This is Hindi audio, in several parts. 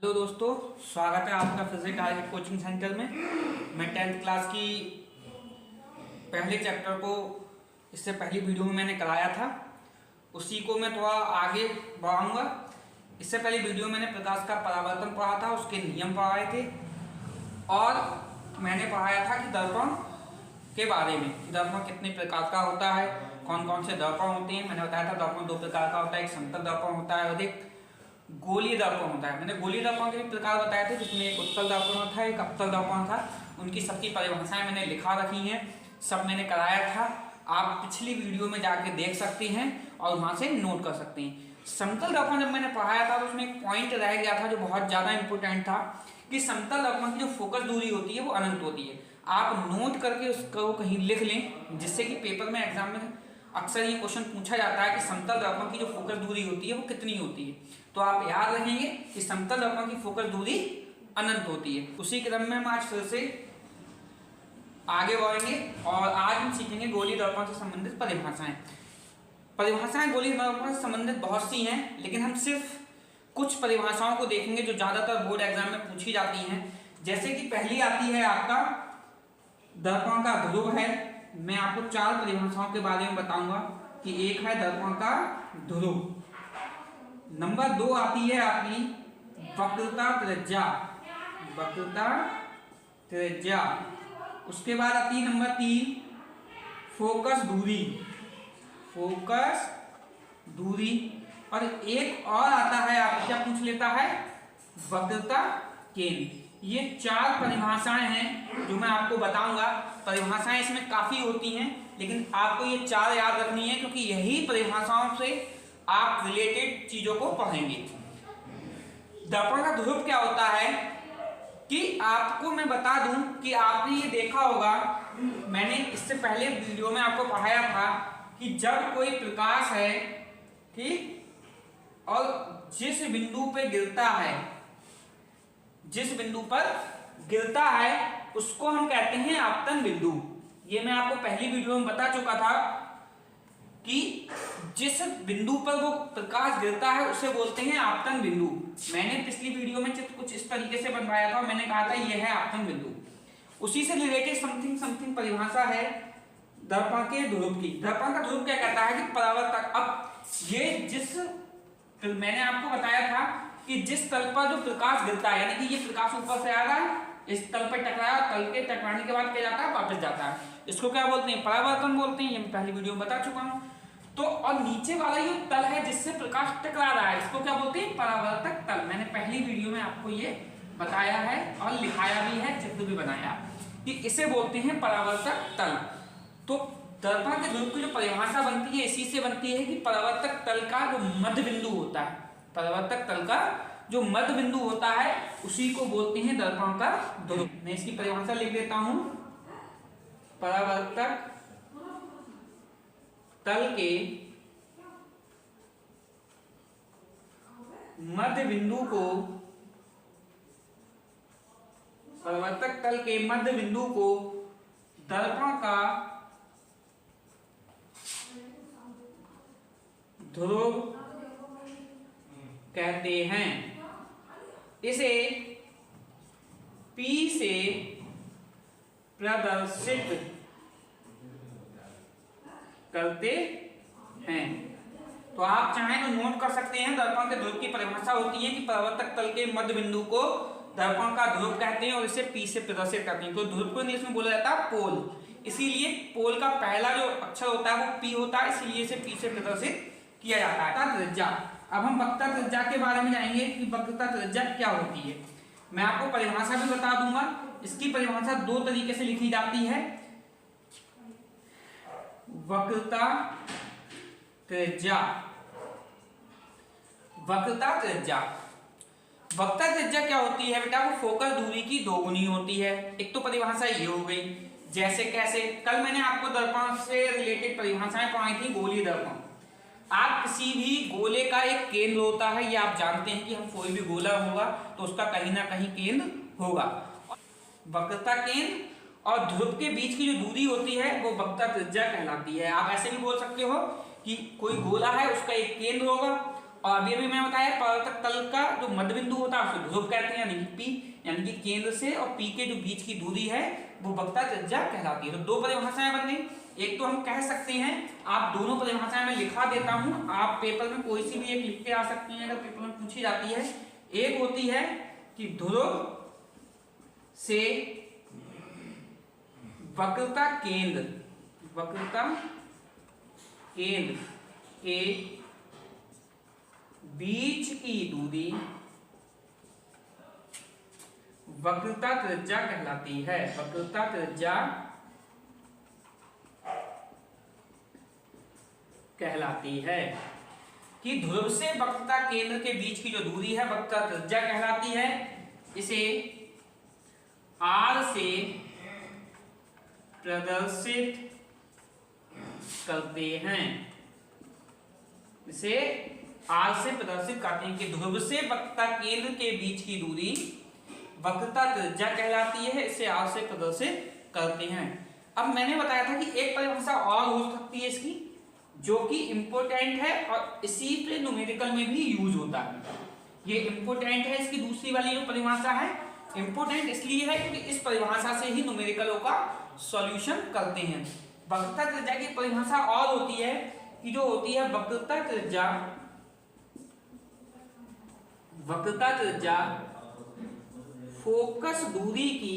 हेलो दोस्तों, स्वागत है आपका फिजिक्स टारगेट कोचिंग सेंटर में। मैं 10th क्लास की पहले चैप्टर को इससे पहली वीडियो में मैंने कराया था, उसी को मैं थोड़ा आगे बढ़ाऊंगा। इससे पहले वीडियो मैंने प्रकाश का परावर्तन पढ़ा था, उसके नियम पढ़ाए थे और मैंने पढ़ाया था कि दर्पण के बारे में, दर्पण कितने प्रकार का होता है, कौन कौन से दर्पण होते हैं। मैंने बताया था दर्पण दो प्रकार का होता है, एक समतल दर्पण होता है और एक गोलीय दर्पण होता है। मैंने गोलीय दर्पण के भी प्रकार बताए थे, जिसमें एक उत्तल दर्पण था, एक अवतल दर्पण था। उनकी सबकी परिभाषाएं मैंने लिखा रखी हैं, सब मैंने कराया था। आप पिछली वीडियो में जाके देख सकते हैं और वहां से नोट कर सकते हैं। समतल दर्पण जब मैंने पढ़ाया था तो उसमें एक पॉइंट रह गया था जो बहुत ज्यादा इंपॉर्टेंट था कि समतल दर्पण की जो फोकस दूरी होती है वो अनंत होती है। आप नोट करके उसको कहीं लिख लें, जिससे कि पेपर में एग्जाम में अक्सर ये क्वेश्चन पूछा जाता है कि समतल दर्पण की जो फोकस दूरी होती है वो कितनी होती है। तो आप याद रखेंगे कि समतल दर्पण की फोकस दूरी अनंत होती है। उसी क्रम में हम आज फिर से आगे बढ़ेंगे और आज हम सीखेंगे गोलीय दर्पण से संबंधित परिभाषाएं। परिभाषाएं गोलीय दर्पण से संबंधित बहुत सी हैं, लेकिन हम सिर्फ कुछ परिभाषाओं को देखेंगे जो ज्यादातर बोर्ड एग्जाम में पूछी जाती हैं। जैसे कि पहली आती है आपका दर्पण का ध्रुव है। मैं आपको चार परिभाषाओं के बारे में बताऊंगा कि एक है दर्पण का ध्रुव, नंबर 2 आती है आपकी वक्रता त्रिज्या, वक्रता त्रिज्या। उसके बाद आती है नंबर 3 फोकस दूरी, फोकस दूरी। और एक और आता है, आप क्या पूछ लेता है, वक्रता केंद्र। ये चार परिभाषाएं हैं जो मैं आपको बताऊंगा। परिभाषाएं इसमें काफी होती हैं, लेकिन आपको ये चार याद रखनी है, क्योंकि यही परिभाषाओं से आप रिलेटेड चीजों को पढ़ेंगे। दर्पण का ध्रुव क्या होता है कि आपको मैं बता दूं कि आपने ये देखा होगा, मैंने इससे पहले वीडियो में आपको पढ़ाया था कि जब कोई प्रकाश है, ठीक, और जिस बिंदु पे गिरता है, जिस बिंदु पर गिरता है उसको हम कहते हैं आपतन बिंदु। ये मैं आपको पहली वीडियो में बता चुका था कि जिस बिंदु पर वो प्रकाश गिरता है उसे बोलते हैं आपतन बिंदु। मैंने पिछली वीडियो में चित्र कुछ इस तरीके से बनवाया था और मैंने कहा था यह है आपतन बिंदु। उसी से रिलेटेड समथिंग परिभाषा है दर्पण के ध्रुव की। दर्पण का ध्रुव क्या कहता है कि परावर्तक, अब ये जिस मैंने आपको बताया था कि जिस तल पर जो प्रकाश गिरता है, यानी कि ये प्रकाश ऊपर से आ रहा है, इस तल पर टकराया, तल के टकराने के बाद क्या जाता है, वापस जाता है, इसको क्या बोलते हैं, परावर्तन बोलते हैं। ये मैं पहली वीडियो में बता चुका हूं। तो और नीचे वाला ये तल है जिससे प्रकाश टकरा रहा है, इसको क्या बोलते हैं, परावर्तक तल। मैंने पहली वीडियो में आपको ये बताया है और लिखाया भी है, चित्र भी बनाया कि इसे बोलते हैं परावर्तक तल। तो दर्पण के ध्रुव की जो परिभाषा बनती है इसी से बनती है कि परावर्तक तल का जो मध्य बिंदु होता है, परावर्तक तल का जो मध्य बिंदु होता है उसी को बोलते हैं दर्पण का ध्रुव। मैं इसकी परिभाषा लिख देता हूं, परावर्तक तल के मध्य बिंदु को, परावर्तक तल के मध्य बिंदु को दर्पण का ध्रुव कहते हैं। इसे P से प्रदर्शित करते हैं। तो आप चाहें तो नोट कर सकते हैं, दर्पण के ध्रुव की परिभाषा होती है कि परावर्तक तल के मध्य बिंदु को दर्पण का ध्रुव कहते हैं और इसे P से प्रदर्शित करते हैं। तो ध्रुव को इंग्लिश में बोला जाता है पोल, इसीलिए पोल का पहला जो अक्षर होता है वो P होता है, इसीलिए इसे P से प्रदर्शित किया जाता है। त्रिज्या, अब हम वक्रता त्रिज्या के बारे में जाएंगे कि वक्रता त्रिज्या क्या होती है। मैं आपको परिभाषा भी बता दूंगा। इसकी परिभाषा दो तरीके से लिखी जाती है, वक्रता त्रिज्या, वक्रता त्रिज्या। वक्रता त्रिज्या क्या होती है बेटा, वो फोकस दूरी की दोगुनी होती है। एक तो परिभाषा ये हो गई, जैसे कैसे कल मैंने आपको दर्पण से रिलेटेड परिभाषाएं पढ़ाई थी। गोलीय दर्पण, आप किसी भी गोले का एक केंद्र होता है, ये आप जानते हैं कि हम कोई भी गोला होगा तो उसका कहीं ना कहीं केंद्र होगा। वक्रता केंद्र और ध्रुव के बीच की जो दूरी होती है वो वक्रता त्रिज्या कहलाती है। आप ऐसे भी बोल सकते हो कि कोई गोला है, उसका एक केंद्र होगा और अभी अभी मैं बताया परावर्तक तल का जो मध्य बिंदु होता है उसे ध्रुव कहते हैं, यानी कि पी, यानी कि केंद्र से और पी के जो बीच की दूरी है वो वक्रता त्रिज्या कहलाती है। तो दो परिभाषाएं बन गई। एक तो हम कह सकते हैं, आप दोनों परिभाषाएं मैं लिखा देता हूं, आप पेपर में कोई सी भी एक लिख के आ सकती हैं अगर पेपर में पूछी जाती है। एक होती है कि ध्रुव से वक्रता केंद्र के बीच की दूरी वक्रता त्रिज्या कहलाती है। वक्रता त्रिज्या कहलाती है कि ध्रुव से वक्रता केंद्र के बीच की जो दूरी है वक्रता त्रिज्या कहलाती है। इसे R से प्रदर्शित करते हैं। इसे R से प्रदर्शित करते हैं कि ध्रुव से वक्रता केंद्र के बीच की दूरी वक्रता त्रिज्या कहलाती है। इसे R से प्रदर्शित करते हैं। अब मैंने बताया था कि एक परिभाषा और हो सकती है इसकी, जो कि इंपोर्टेंट है और इसी पे न्यूमेरिकल में भी यूज होता है। ये इंपोर्टेंट है, इसकी दूसरी वाली जो परिभाषा है इंपोर्टेंट इसलिए है क्योंकि इस परिभाषा से ही न्यूमेरिकलों का सॉल्यूशन करते हैं। वक्रता त्रिज्या की परिभाषा और होती है कि जो होती है वक्रता त्रिज्या फोकस दूरी की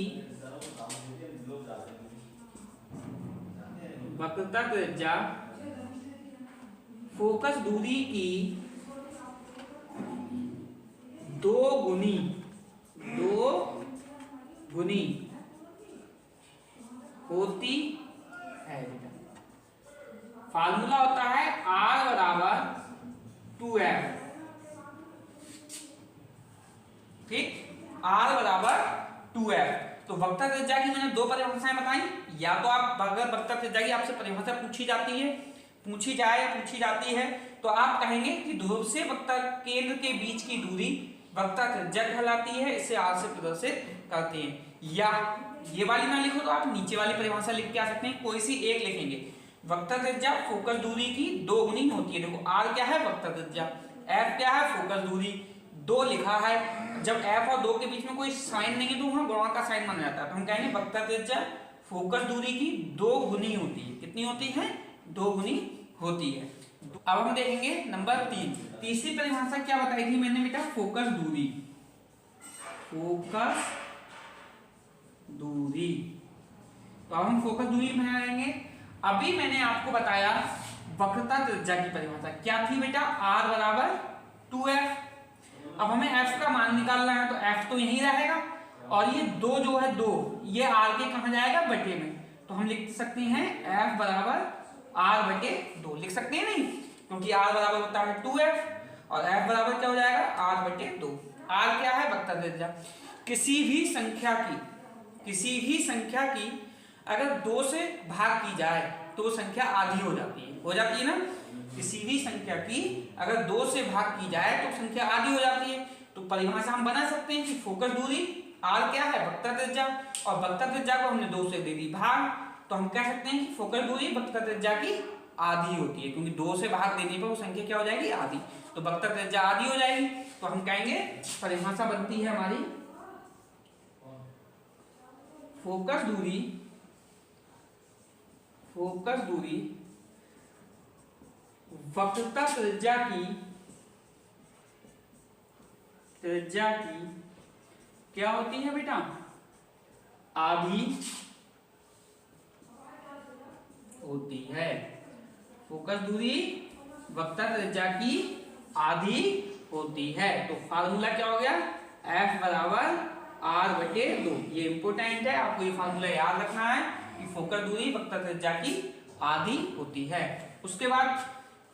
वक्रता त्रिज्या फोकस दूरी की दो गुनी होती है। फार्मूला होता है R बराबर 2F, ठीक, R बराबर 2F। तो वक्रता त्रिज्या की मैंने दो परिभाषाएं बताई। या तो आप अगर वक्रता त्रिज्या की आपसे परिभाषा पूछी जाती है तो आप कहेंगे कि ध्रुव से वक्रता केंद्र के बीच की दूरी वक्रता त्रिज्या कहलाती है। इसे R से प्रदर्शित करते हैं। या ये वाली ना लिखो तो आप नीचे वाली परिभाषा लिख के आ सकते हैं, कोई सी एक लिखेंगे। वक्रता त्रिज्या फोकस दूरी की दो गुनी होती है। देखो R क्या है वक्रता त्रिज्या, F क्या है फोकस दूरी, दो लिखा है। जब F और दो के बीच में कोई साइन नहीं है तो वहां गुणा का साइन माना जाता है। तो हम कहेंगे वक्रता त्रिज्या फोकस दूरी की दो गुनी होती है। कितनी होती है? दो गुनी होती है। अब हम देखेंगे नंबर 3। तीसरी परिभाषा क्या बताई थी मैंने बेटा? फोकस दूरी। तो अब हम फोकस दूरी बनाएंगे। अभी मैंने आपको बताया वक्रता त्रिज्या की परिभाषा क्या थी बेटा? R बराबर 2F। अब हमें F का मान निकालना है तो F तो यही रहेगा और ये दो जो है दो ये R के कहां जाएगा? बटे में। तो हम लिख सकते हैं F बराबर R बटे 2 लिख सकते हैं नहीं, क्योंकि R बराबर होता है 2F और F बराबर क्या हो जाएगा? R बटे 2। R क्या है? वक्रता त्रिज्या। किसी भी संख्या की अगर 2 से भाग की जाए तो संख्या आधी हो जाती है ना। किसी भी संख्या की अगर 2 से भाग की जाए तो संख्या आधी हो जाती है। तो परिभाषा हम बना सकते हैं कि फोकस दूरी R क्या है? वक्रता त्रिज्या, और वक्रता त्रिज्या को हमने 2 से दे दी भाग, तो हम कह सकते हैं कि फोकस दूरी वक्रता त्रिज्या की आधी होती है, क्योंकि 2 से भाग देने पर वो संख्या क्या हो जाएगी? आधी। तो वक्रता त्रिज्या आधी हो जाएगी। तो हम कहेंगे परिभाषा बनती है हमारी फोकस दूरी वक्रता त्रिज्या की क्या होती है बेटा? आधी होती है। फोकस दूरी वक्रता त्रिज्या की आधी होती है। तो फार्मूला क्या हो गया? F बराबर R बटे 2। ये इंपोर्टेंट है, आपको ये फार्मूला याद रखना है कि फोकस दूरी वक्रता त्रिज्या की आधी होती है। उसके बाद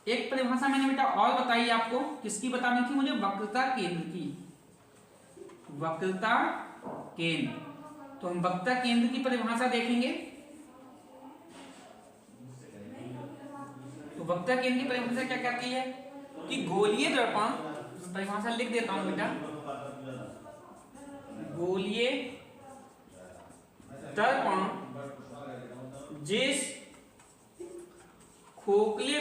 एक परिभाषा मैंने बेटा और बताई आपको, किसकी बतानी थी मुझे? वक्रता केंद्र की। वक्रता केंद्र। तो हम वक्रता केंद्र की परिभाषा देखेंगे। तो वक्रता केंद्र की परिभाषा क्या कहती है कि गोलीय दर्पण, परिभाषा लिख देता हूं बेटा, गोलीय दर्पण जिस खोखले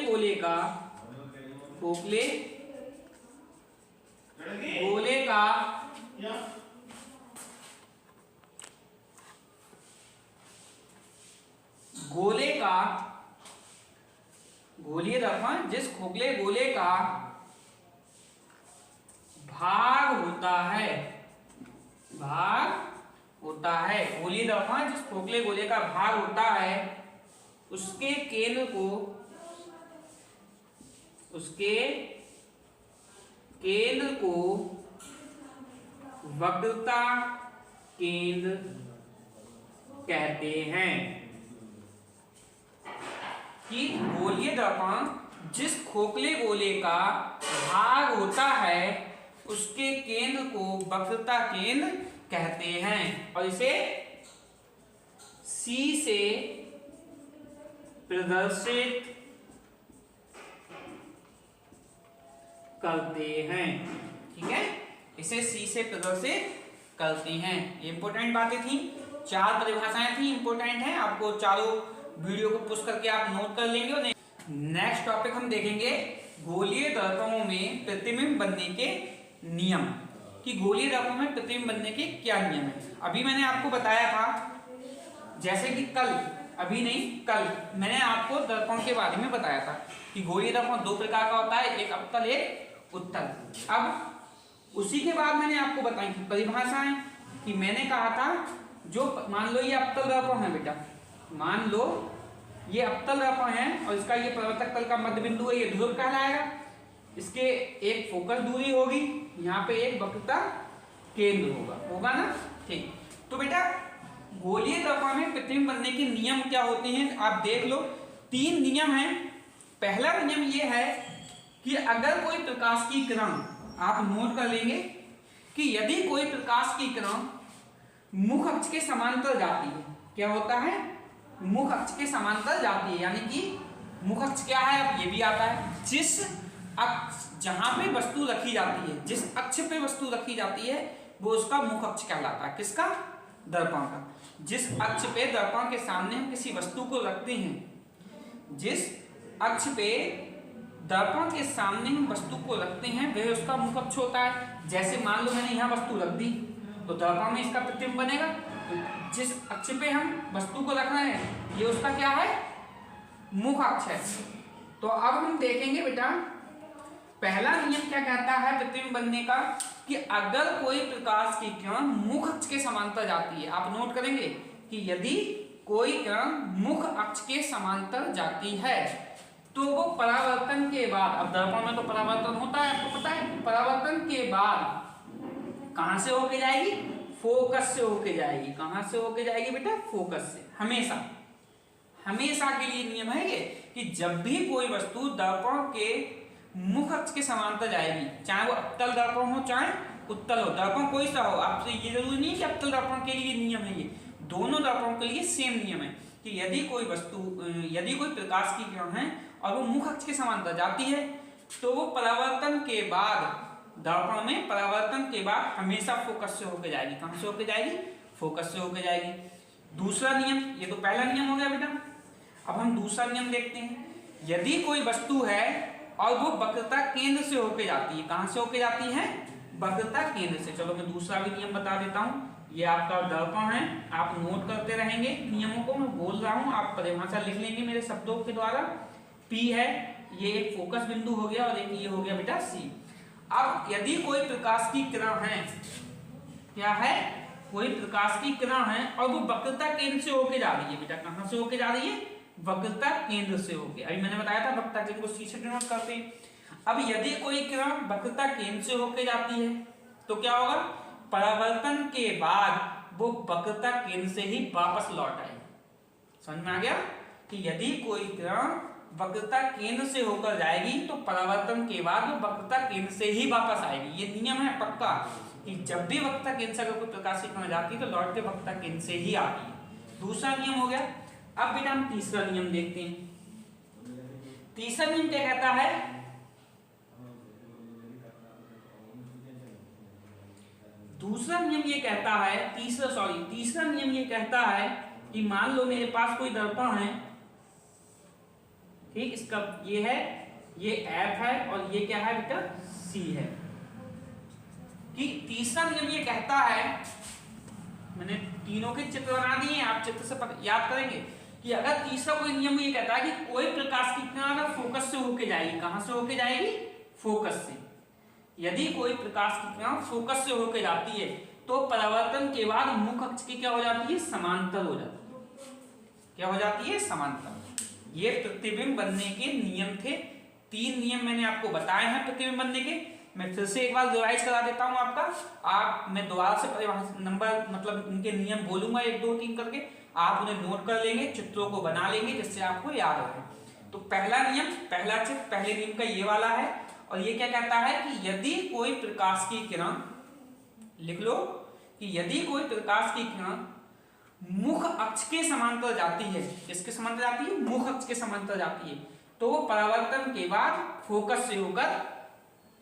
गोलीय दर्पण जिस खोखले गोले का भाग होता है, गोलीय दर्पण जिस खोखले गोले का भाग होता है, उसके केंद्र को वक्रता केंद्र कहते हैं। कि गोलीय दर्पण जिस खोखले गोले का भाग होता है, उसके केंद्र को वक्रता केंद्र कहते हैं और इसे C से प्रदर्शित करते हैं। ठीक है, इसे C से प्रदर्शित करते हैं। ये इंपॉर्टेंट बातें थी, 4 परिभाषाएं थी, इंपॉर्टेंट है, आपको चारों वीडियो को पुश करके आप नोट कर लेंगे। और नेक्स्ट टॉपिक हम देखेंगे गोलीय दर्पणों में प्रतिबिंब बनने के नियम। कि गोलीय दर्पणों में प्रतिबिंब बनने के क्या नियम है। अभी मैंने आपको बताया था, जैसे कि कल मैंने आपको दर्पण के बारे में बताया था कि गोलीय दर्पण 2 प्रकार का होता है, एक अवतल एक उत्तल। अब उसी के बाद मैंने आपको बताई थी परिभाषाएं कि मैंने कहा था जो मान लो ये अवतल दर्पण है बेटा, मान लो ये अवतल दर्पण है और इसका ये प्रवर्तक तल का मध्य बिंदु है, ये ध्रुव कहलाएगा। इसके एक फोकस दूरी होगी, यहाँ पे एक वक्रता केंद्र होगा ना। ठीक, तो बेटा गोलीय दर्पण में प्रतिबिंब बनने के नियम क्या होते हैं आप देख लो। 3 नियम हैं। पहला नियम ये है कि अगर कोई प्रकाश की किरण, आप नोट कर लेंगे कि यदि कोई प्रकाश की किरण मुख अक्ष के समांतर जाती है, क्या होता है, मुख अक्ष के समांतर जाती है, यानी कि मुख अक्ष क्या है, अब ये भी आता है, जिस अक्ष जहां पे वस्तु रखी जाती है, जिस अक्ष पे वस्तु रखी जाती है वो उसका मुख अक्ष कहलाता है। किसका, दर्पण का। जिस अक्ष पे दर्पण के सामने हम किसी वस्तु को रखते हैं, जिस अक्ष पे दर्पण के सामने हम वस्तु को रखते हैं वह उसका मुख अक्ष होता है। जैसे मान लो मैंने यहाँ वस्तु रख दी तो दर्पण में इसका प्रतिबिंब बनेगा। तो जिस अक्ष पे हम वस्तु को रख रहे हैं ये उसका क्या है, मुख अक्ष है। तो अब हम देखेंगे बेटा पहला नियम क्या कहता है प्रतिबिंब बनने का, कि अगर कोई प्रकाश की किरण मुख अक्ष के समांतर जाती है, आप नोट करेंगे कि यदि कोई किरण मुख अक्ष के समांतर जाती है तो वो परावर्तन के बाद, अब दर्पण में तो परावर्तन होता है आपको पता है, परावर्तन के बाद कहां से होके जाएगी, फोकस से होके जाएगी। कहां से होके जाएगी बेटा, फोकस से। हमेशा के लिए नियम है ये कि जब भी कोई वस्तु दर्पण के मुख अक्ष के समांतर जाएगी, चाहे वो अवतल दर्पण हो चाहे उत्तल हो, दर्पण कोई सा हो, आपसे ये जरूरी नहीं कि अवतल दर्पण के लिए नियम है, ये दोनों दर्पणों के लिए सेम नियम है कि यदि कोई प्रकाश की किरण है और वो मुख अक्ष के समांतर जाती है तो वो परावर्तन के बाद, दर्पण में परावर्तन के बाद हमेशा फोकस से होकर जाएगी। कहां से होकर जाएगी, फोकस से होकर जाएगी। दूसरा नियम, ये तो पहला नियम हो गया बेटा। अब हम दूसरा नियम देखते हैं। यदि कोई वस्तु है और वो वक्रता केंद्र से होकर जाती है, कहां से होकर जाती है, वक्रता केंद्र से। चलो मैं दूसरा भी नियम बता देता हूं। ये आपका दर्पण है, आप नोट करते रहेंगे नियमों को, मैं बोल रहा हूं, आप परिभाषा लिख लेंगे मेरे शब्दों के द्वारा। P है, ये एक फोकस बिंदु हो गया और एक ये हो गया बेटा C। अब यदि कोई प्रकाश की किरण है, क्या है, कोई प्रकाश की किरण है और वो वक्रता केंद्र से होके जा रही है बेटा, कहां से होके जा रही है, वक्रता केंद्र से होके। अभी मैंने बताया था वक्रता केंद्र को C से डिनोट करते हैं। अब यदि कोई किरण वक्रता केंद्र से होके जाती है तो क्या होगा, परावर्तन के बाद वो वक्रता केंद्र से ही वापस लौट आएगी। समझ में आ गया कि यदि कोई किरण वक्रता केंद्र से होकर जाएगी तो परावर्तन के बाद वो वक्रता केंद्र से ही वापस आएगी। ये नियम है पक्का कि जब भी वक्रता केंद्र से अगर कोई प्रकाश की किरण जाती है तो लौट के वक्रता केंद्र से ही आती है। दूसरा नियम हो गया। अब बेटा हम तीसरा नियम देखते हैं। तीसरा नियम क्या कहता है, तीसरा नियम ये कहता है कि मान लो मेरे पास कोई दर्पण है, ठीक, इसका ये है, ये F है और ये क्या है बेटा, C है। कि तीसरा नियम ये कहता है, मैंने तीनों के चित्र बना दिए, आप चित्र से याद करेंगे कि अगर तीसरा कोई नियम ये कहता है कि कोई प्रकाश की किरण अगर फोकस से होके जाएगी, कहां से होके जाएगी? फोकस से। यदि कोई प्रकाश की किरण फोकस से होके जाती है तो परावर्तन के बाद मुख अक्ष की क्या हो जाती है? समांतर हो जाती है। क्या हो जाती है? समांतर। ये प्रतिबिंब बनने के नियम थे। 3 नियम मैंने आपको बताए हैं प्रतिबिंब बनने के। मैं फिर से एक बार रिवाइज करा देता हूं आपका। मैं दोबारा से नंबर मतलब इनके नियम बोलूंगा 1 2 3 करके, आप उन्हें नोट कर लेंगे, चित्रों को बना लेंगे जिससे आपको याद रहे। तो पहला नियम, पहला चित्र पहले नियम का ये वाला है, और ये क्या कहता है कि यदि कोई प्रकाश की किरण, लिख लो कि यदि कोई प्रकाश की किरण मुख अक्ष के समांतर जाती है, किसके समांतर जाती है? मुख अक्ष के समांतर जाती है, तो वो परावर्तन के बाद फोकस से होकर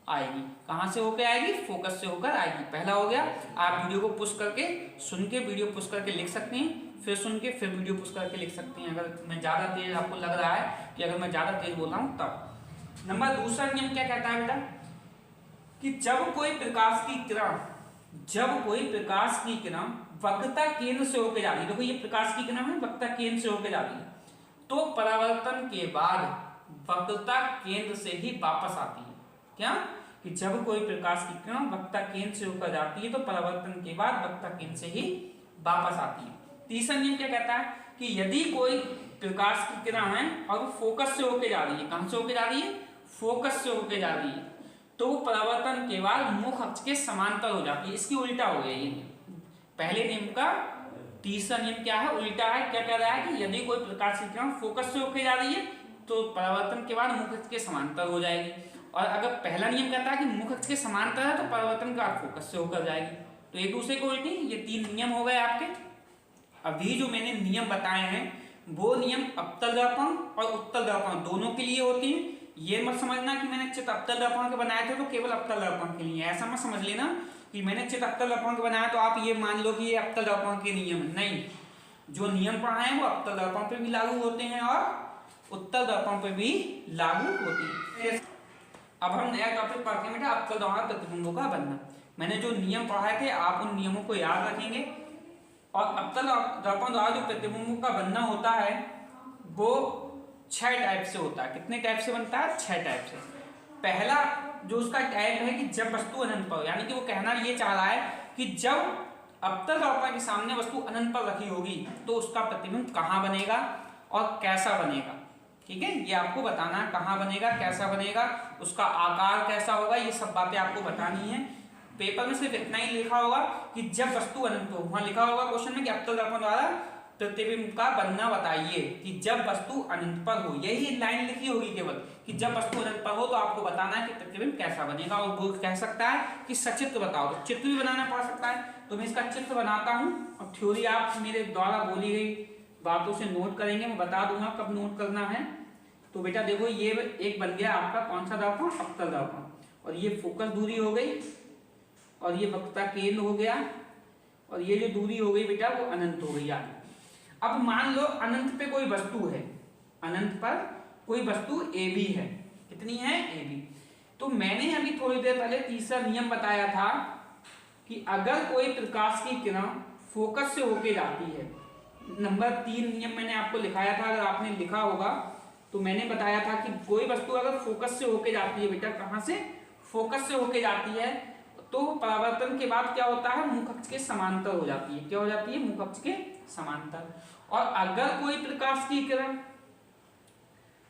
आएगी। कहां से होकर आएगी? फोकस से होकर आएगी। पहला हो गया। आप वीडियो को पुश करके सुन के वीडियो पुश करके लिख सकते हैं, फिर सुन के फिर वीडियो पुश करके लिख सकते हैं अगर मैं ज्यादा तेज आपको लग रहा है कि अगर मैं ज्यादा तेज बोल रहा हूं तब। नंबर दूसरा नियम क्या कहता है बेटा कि जब कोई प्रकाश की किरण वक्रता केंद्र से होकर जाती है, देखो ये प्रकाश की किरण है वक्रता केंद्र से होकर जाती है, तो परावर्तन के बाद वक्रता केंद्र से ही वापस आती है। क्या? कि जब कोई प्रकाश की किरण वक्रता केंद्र से होकर जाती है तो परावर्तन के बाद वक्रता केंद्र से ही वापस आती है। तीसरा नियम क्या कहता है कि यदि कोई प्रकाश की किरण है और वो फोकस से होकर जा रही है, कहां से होकर जा रही है? फोकस से होकर जा रही है, तो वो परावर्तन के बाद मुख अक्ष के समांतर हो जाती है। इसकी उल्टा हो गया ये नियम। पहले नियम का तीसरा नियम क्या है? उल्टा है। क्या कह रहा है कि यदि कोई प्रकाश की किरण फोकस से होकर जा रही है तो परावर्तन के बाद मुख अक्ष के समांतर हो जाएगी, और अगर पहला नियम कहता है कि मुख अक्ष के समांतर है तो परावर्तन के बाद फोकस से होकर जाएगी। तो एक दूसरे को उल्टी। ये 3 नियम हो गए आपके। अभी जो मैंने नियम बताए हैं वो नियम अवतल दर्पण और उत्तल दर्पण दोनों के लिए होते हैं। ये मत समझना कि मैंने चित्र अवतल दर्पण के बनाए थे तो केवल अवतल दर्पण के लिए, ऐसा मत समझ लेना कि मैंने चित्र अवतल दर्पण के बनाया तो आप ये मान लो कि ये अवतल दर्पण के नियम है। नहीं, जो नियम पढ़ाए हैं वो अवतल दर्पण पे भी लागू होते हैं और उत्तल दर्पण पे भी लागू होती है। अब हम नया टॉपिक पढ़ते हैं बेटा, अवतल द्वारा प्रतिबिंबों का बनना। मैंने जो नियम पढ़ाए थे आप उन नियमों को याद रखेंगे। और अवतल दर्पण द्वारा जो प्रतिबिंबों का बनना होता है वो 6 टाइप से होता है। कितने टाइप से बनता है? 6 टाइप से। पहला जो उसका टाइप है कि जब वस्तु अनंत पर हो, यानी कि वो कहना ये चाह रहा है कि जब अवतल दर्पण के सामने वस्तु अनंत पर रखी होगी तो उसका प्रतिबिंब कहाँ बनेगा और कैसा बनेगा। ठीक है, ये आपको बताना है कहाँ बनेगा, कैसा बनेगा, उसका आकार कैसा होगा, ये सब बातें आपको बतानी है। पेपर में सिर्फ इतना ही लिखा होगा कि जब वस्तु अनंत हो, वहां लिखा होगा क्वेश्चन में कि अवतल दर्पण द्वारा प्रतिबिंब का बनना बताइए कि जब वस्तु अनंत पर हो। यही लाइन लिखी होगी केवल कि जब वस्तु अनंत पर हो तो आपको बताना है कि प्रतिबिंब कैसा बनेगा। और वो कह सकता है कि सचित्र बताओ, तो चित्र भी बनाना पड़ सकता है। तो मैं इसका चित्र बनाता हूँ और थ्योरी आप मेरे द्वारा बोली गई बातों से नोट करेंगे। मैं बता दूंगा कब नोट करना है। तो बेटा देखो ये एक बन गया आपका कौन सा दर्पण? अवतल दर्पण। और ये फोकस दूरी हो गई और ये वक्रता केंद्र हो गया और ये जो दूरी हो गई बेटा वो अनंत हो गई। आगे अब मान लो अनंत पे कोई वस्तु है, अनंत पर कोई वस्तु ए बी है। कितनी है? A B. तो मैंने अभी थोड़ी देर पहले तीसरा नियम बताया था कि अगर कोई प्रकाश की किरण फोकस से होके जाती है, नंबर 3 नियम मैंने आपको लिखाया था, अगर आपने लिखा होगा तो मैंने बताया था कि कोई वस्तु अगर फोकस से होके जाती है बेटा, कहां से? फोकस से होके जाती है, तो परावर्तन के बाद क्या होता है? मुख अक्ष के समांतर हो जाती है। क्या हो जाती है? मुख अक्ष के समांतर। और अगर कोई प्रकाश की किरण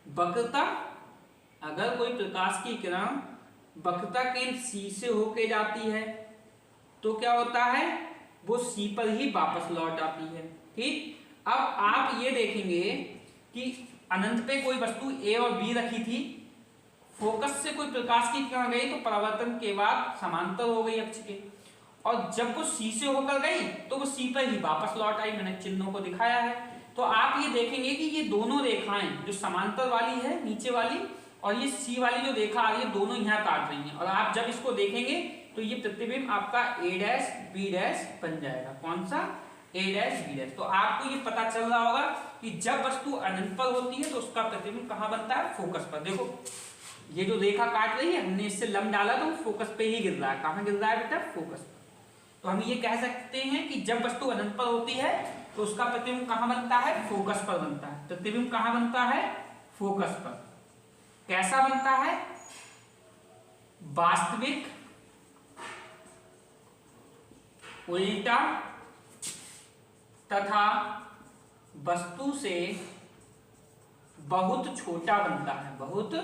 वक्रता, अगर कोई प्रकाश की किरण वक्रता केंद्र सी से होके जाती है तो क्या होता है? वो सी पर ही वापस लौट आती है। ठीक, अब आप ये देखेंगे कि अनंत पे कोई वस्तु ए और बी रखी थी, फोकस से कोई प्रकाश की किरण गई तो परावर्तन के बाद समांतर हो गई अक्ष के, और जब वो सी से होकर गई तो वो सी पर ही वापस लौट आई। मैंने चिन्हों को दिखाया है। तो आप ये देखेंगे कि ये दोनों रेखाएं जो समांतर वाली है नीचे वाली और ये सी वाली जो रेखा आ रही है दोनों यहाँ काट रही हैं, और आप जब इसको देखेंगे तो ये प्रतिबिंब आपका ए डैश बी डैश बन जाएगा। कौन सा? ए डैश बी डैश। तो आपको ये पता चल रहा होगा कि जब वस्तु अनंत पर होती है तो उसका प्रतिबिंब कहाँ बनता है? फोकस पर। देखो ये जो रेखा काट रही है हमने इससे लंब डाला तो फोकस पे ही गिर रहा है। कहाँ गिर रहा है बेटा? फोकस पे। तो हम ये कह सकते हैं कि जब वस्तु अनंत पर होती है तो उसका प्रतिबिंब कहाँ बनता है? फोकस पर बनता है। प्रतिबिंब कहाँ बनता है? फोकस पर। कैसा बनता है? वास्तविक उल्टा तथा वस्तु से बहुत छोटा बनता है। बहुत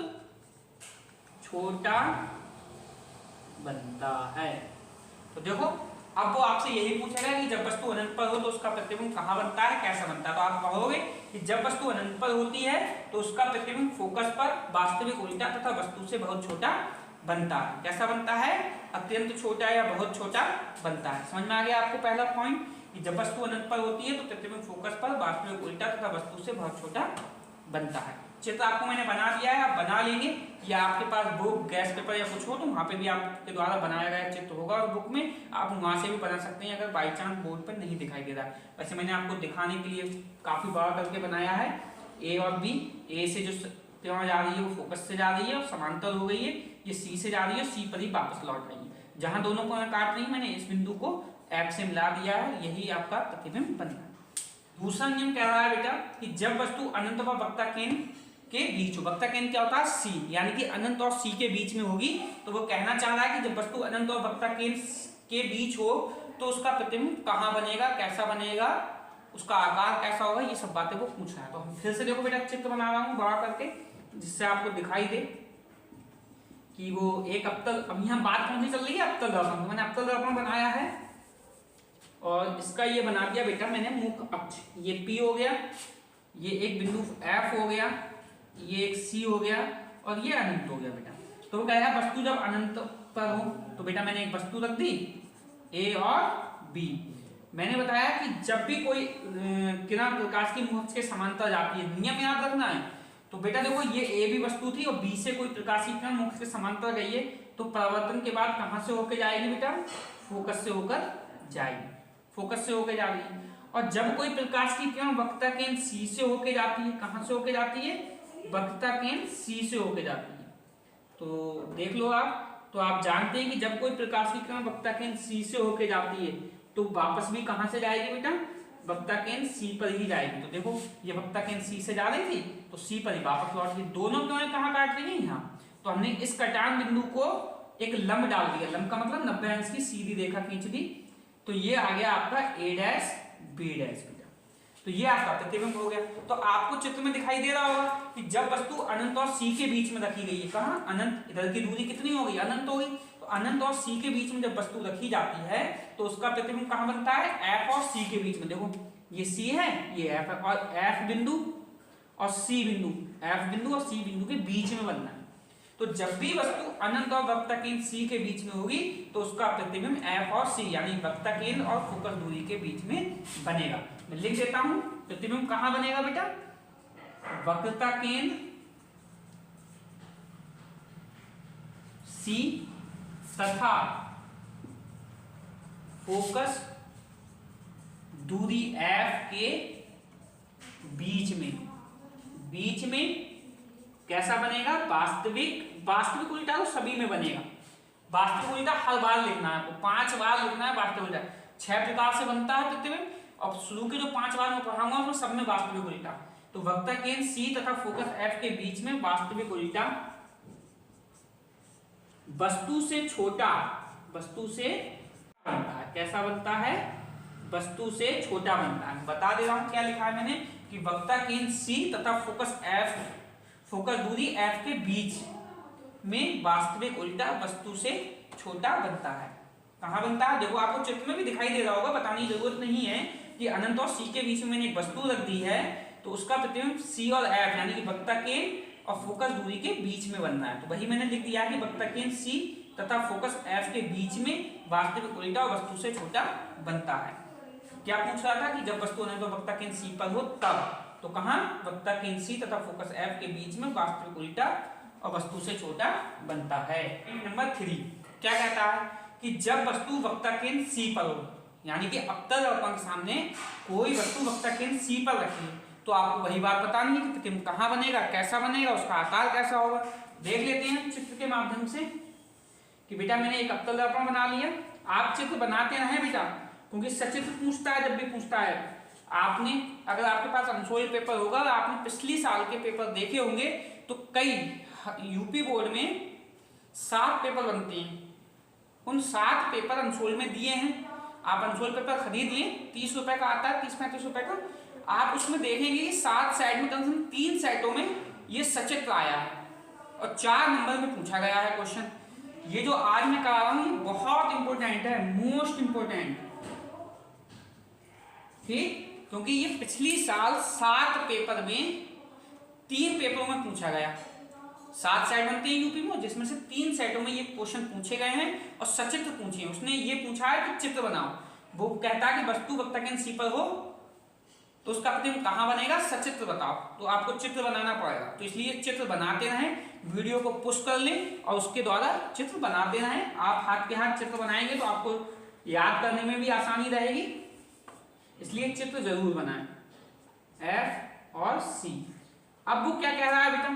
छोटा बनता है। तो देखो अब वो आपसे यही पूछेगा कि जब वस्तु अनंत पर हो तो उसका प्रतिबिंब कहाँ बनता है, कैसा बनता है। तो आप कहोगे कि जब वस्तु अनंत पर होती है तो उसका प्रतिबिंब फोकस पर वास्तविक उल्टा तथा वस्तु से बहुत छोटा बनता है। कैसा बनता है? अत्यंत छोटा या बहुत छोटा बनता है। समझ में आ गया आपको पहला पॉइंट कि जब वस्तु अनंत पर होती है तो प्रतिबिंब फोकस पर वास्तविक उल्टा तथा वस्तु से बहुत छोटा बनता है। चित्र आपको मैंने बना दिया है, आप बना लेंगे या आपके पास बुक, गैस पेपर या कुछ हो तो वहाँ पे भी आपके द्वारा बनाया गया चित्र होगा और बुक में आप वहाँ से भी बना सकते हैं अगर बाई चांस बोर्ड पर नहीं दिखाई दे रहा है। वैसे मैंने आपको दिखाने के लिए काफ़ी बड़ा करके बनाया है। ए और बी, ए से जो त्रिज्या जा रही है वो फोकस से जा रही है और समांतर हो गई है। ये सी से जा रही है, सी पर ही वापस लौट रही है। जहाँ दोनों को काट रही है मैंने इस बिंदु को एफ से मिला दिया है, यही आपका प्रतिबिंब बन रहा है। दूसरा नियम कह रहा है बेटा कि जब वस्तु अनंत व वक्ता केंद्र के बीच हो, वक्ता केंद्र क्या होता है? सी, यानी कि अनंत और सी के बीच में होगी। तो वो कहना चाह रहा है कि जब वस्तु अनंत और वक्ता केंद्र के बीच हो तो उसका प्रतिबिंब कहाँ बनेगा, कैसा बनेगा, उसका आकार कैसा होगा, ये सब बातें वो पूछ रहा है। तो हम फिर से देखो बेटा चित्र बना रहा हूँ बड़ा करके जिससे आपको दिखाई दे कि वो एक अवतल, अब यहाँ बात कौन सी चल रही है? अवतल दर्पण। मैंने अवतल दर्पण बनाया है और इसका ये बना दिया बेटा मैंने मुख्य अक्ष। ये P हो गया, ये एक बिंदु F हो गया, ये एक C हो गया और ये अनंत हो गया बेटा। तो वो कह रहा है वस्तु जब अनंत पर हो तो बेटा मैंने एक वस्तु रख दी A और B। मैंने बताया कि जब भी कोई किरण प्रकाश की मुख्य अक्ष के समांतर जाती है, नियम याद रखना है। तो बेटा देखो ये A भी वस्तु थी और B से कोई प्रकाश की किरण मुख्य अक्ष के समांतर गई है तो परावर्तन के बाद कहाँ से होकर जाएगी बेटा? फोकस से होकर जाएगी। फोकस से होकर जा रही है। और जब कोई प्रकाश की किरण वक्ता केंद्र C से होकर जाती है, कहां से होकर जाती है? वक्ता केंद्र C से होकर जाती है। तो देख लो आप, तो आप जानते हैं कि जब कोई प्रकाश की किरण वक्ता केंद्र C से होकर जाती है तो वापस भी कहां से जाएगी बेटा? वक्ता केंद्र C पर ही जाएगी। तो देखो ये वक्ता केंद्र C से जा रही थी तो C पर ही वापस लौट गई। दोनों किरणें कहाँ काट रही है? यहाँ। तो हमने इस कटान बिंदु को एक लंब डाल दिया। लंब का मतलब 90 अंश की सीधी रेखा खींच दी। तो ये आ गया आपका A डैश B डैश बेटा। तो ये आपका प्रतिबिंब हो गया। तो आपको चित्र में दिखाई दे रहा होगा कि जब वस्तु अनंत और C के बीच में रखी गई है, कहाँ? अनंत, इधर की दूरी कितनी होगी? अनंत होगी। तो अनंत और C के बीच में जब वस्तु रखी जाती है तो उसका प्रतिबिंब कहाँ बनता है? F और C के बीच में। देखो ये C है, ये F है और F बिंदु और C बिंदु, F बिंदु और C बिंदु के बीच में बनना है। तो जब भी वस्तु अनंत और वक्ता केंद्र C के बीच में होगी तो उसका प्रतिबिंब F और C यानी वक्ता केंद्र और फोकस दूरी के बीच में बनेगा। मैं लिख देता हूं प्रतिबिंब कहां बनेगा बेटा? वक्रता केंद्र C तथा फोकस दूरी F के बीच में कैसा बनेगा? वास्तविक उल्टा तो सभी में बनेगा। वास्तविक उल्टा हर बार लिखना है आपको, 5 बार लिखना है वास्तविक उल्टा। 6 प्रकार से बनता है प्रतिबिंब और शुरू के जो 5 बार मैं पढ़ाऊंगा उसमें सब में वास्तविक उल्टा। तो वक्ता केंद्र C तथा फोकस F के बीच में वास्तविक उल्टा वस्तु से छोटा बनता है। कैसा बनता है? वस्तु से छोटा बनता है। बता दे रहा हूं क्या लिखा है मैंने कि वक्ता केंद्र C तथा फोकस दूरी F के बीच में वास्तविक उल्टा वस्तु से छोटा बनता है। कहाँ बनता है? देखो आपको चित्र में भी दिखाई दे रहा होगा, बताने की जरूरत नहीं है कि अनंत और C के बीच में मैंने एक वस्तु रख दी है तो उसका प्रतिबिंब C और F यानी कि वक्ता केंद्र और फोकस दूरी के बीच में बनना है। तो वही मैंने लिख दिया कि वक्ता केंद्र C तथा फोकस F के बीच में वास्तविक उल्टा वस्तु से छोटा बनता है। क्या पूछ रहा था कि जब वस्तु अनंत और वक्ता केंद्र C पर हो तब, तो कहाँ? वक्ता केंद्र C तथा फोकस F के बीच में वास्तविक उल्टा और वस्तु से छोटा बनता है। नंबर 3 क्या कहता है कि जब वस्तु वक्ता केंद्र C पर हो, यानी कि अवतल दर्पण के सामने कोई वस्तु वक्ता केंद्र C पर रखी है तो आपको वही बात बतानी है कि प्रतिबिंब कहाँ बनेगा, कैसा बनेगा, उसका आकार कैसा होगा। देख लेते हैं चित्र के माध्यम से कि बेटा मैंने एक अवतल दर्पण बना लिया। आप चित्र बनाते रहें बेटा, क्योंकि सचित्र पूछता है, जब भी पूछता है आपने, अगर आपके पास अनसोल्ड पेपर होगा और आपने पिछली साल के पेपर देखे होंगे तो कई यूपी बोर्ड में 7 पेपर बनते हैं, उन 7 पेपर अनसोल्ड में दिए हैं। आप अनसोल्ड पेपर खरीद लिए, 30 रुपए का आता है, 30-35 रुपए का। आप उसमें देखेंगे कि 7 सेट में कम से कम 3 सेटों में ये सचित्र आया है और 4 नंबर में पूछा गया है क्वेश्चन। ये जो आज मैं करा रहा हूं ये बहुत इंपॉर्टेंट है, मोस्ट इंपॉर्टेंट, ठीक, क्योंकि ये पिछली साल 7 पेपर में 3 पेपरों में पूछा गया। 7 सेट बनते हैं यूपी में, जिसमें से 3 सेटों में ये क्वेश्चन पूछे गए हैं और सचित्र पूछे हैं। उसने ये पूछा है कि चित्र बनाओ, वो कहता है कि वस्तु वक्ता के सी पर हो तो उसका प्रतिबिंब कहां बनेगा, सचित्र बताओ, तो आपको चित्र बनाना पड़ेगा। तो इसलिए चित्र बनाते रहें, वीडियो को पुश कर लें और उसके द्वारा चित्र बनाते रहें। आप हाथ के हाथ चित्र बनाएंगे तो आपको याद करने में भी आसानी रहेगी, इसलिए चित्र जरूर बनाएं। F और C। अब वो क्या कह रहा है बेटा,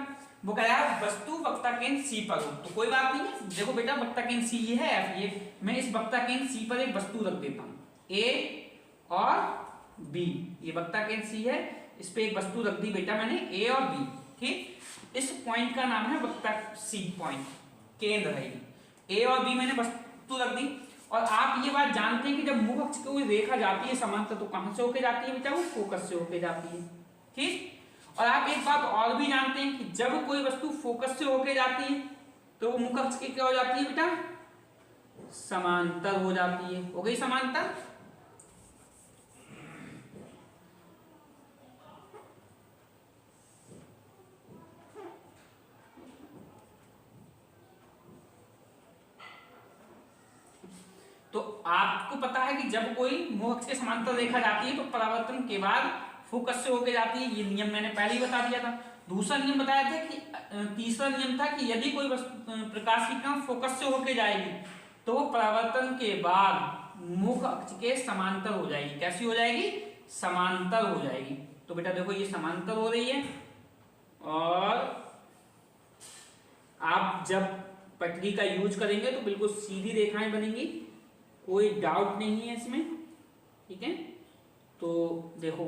वो कह रहा है वस्तु वक्ता केंद्र सी पर हो, तो कोई बात नहीं है। देखो बेटा वक्ता केंद्र सी ये है F, ये मैं इस वक्ता केंद्र सी पर एक वस्तु रख देता हूं, A और B, ये वक्ता केंद्र सी है, इस पे एक वस्तु रख दी बेटा मैंने A और B, ठीक। इस पॉइंट का नाम है वक्ता सी पॉइंट, केंद्र है ये। A और B मैंने वस्तु रख दी। और आप ये बात जानते हैं कि जब मुख अक्ष की कोई रेखा जाती है समांतर तो कहां से होके जाती है बेटा, वो फोकस से होके जाती है, ठीक। और आप एक बात और भी जानते हैं कि जब कोई वस्तु फोकस से होके जाती है तो वो मुख अक्ष की क्या हो जाती है बेटा, समांतर हो जाती है। हो गई समांतर। तो आपको पता है कि जब कोई मुख अक्ष के समांतर रेखा जाती है तो परावर्तन के बाद फोकस से होके जाती है, ये नियम मैंने पहले ही बता दिया था। दूसरा नियम बताया था कि तीसरा नियम था कि यदि कोई प्रकाश की किरण फोकस से होके जाएगी तो वो परावर्तन के बाद मुख अक्ष के समांतर हो जाएगी। कैसी हो जाएगी, समांतर हो जाएगी। तो बेटा देखो ये समांतर हो रही है और आप जब पटरी का यूज करेंगे तो बिल्कुल सीधी रेखाएं बनेंगी, कोई डाउट नहीं है इसमें, ठीक है। तो देखो,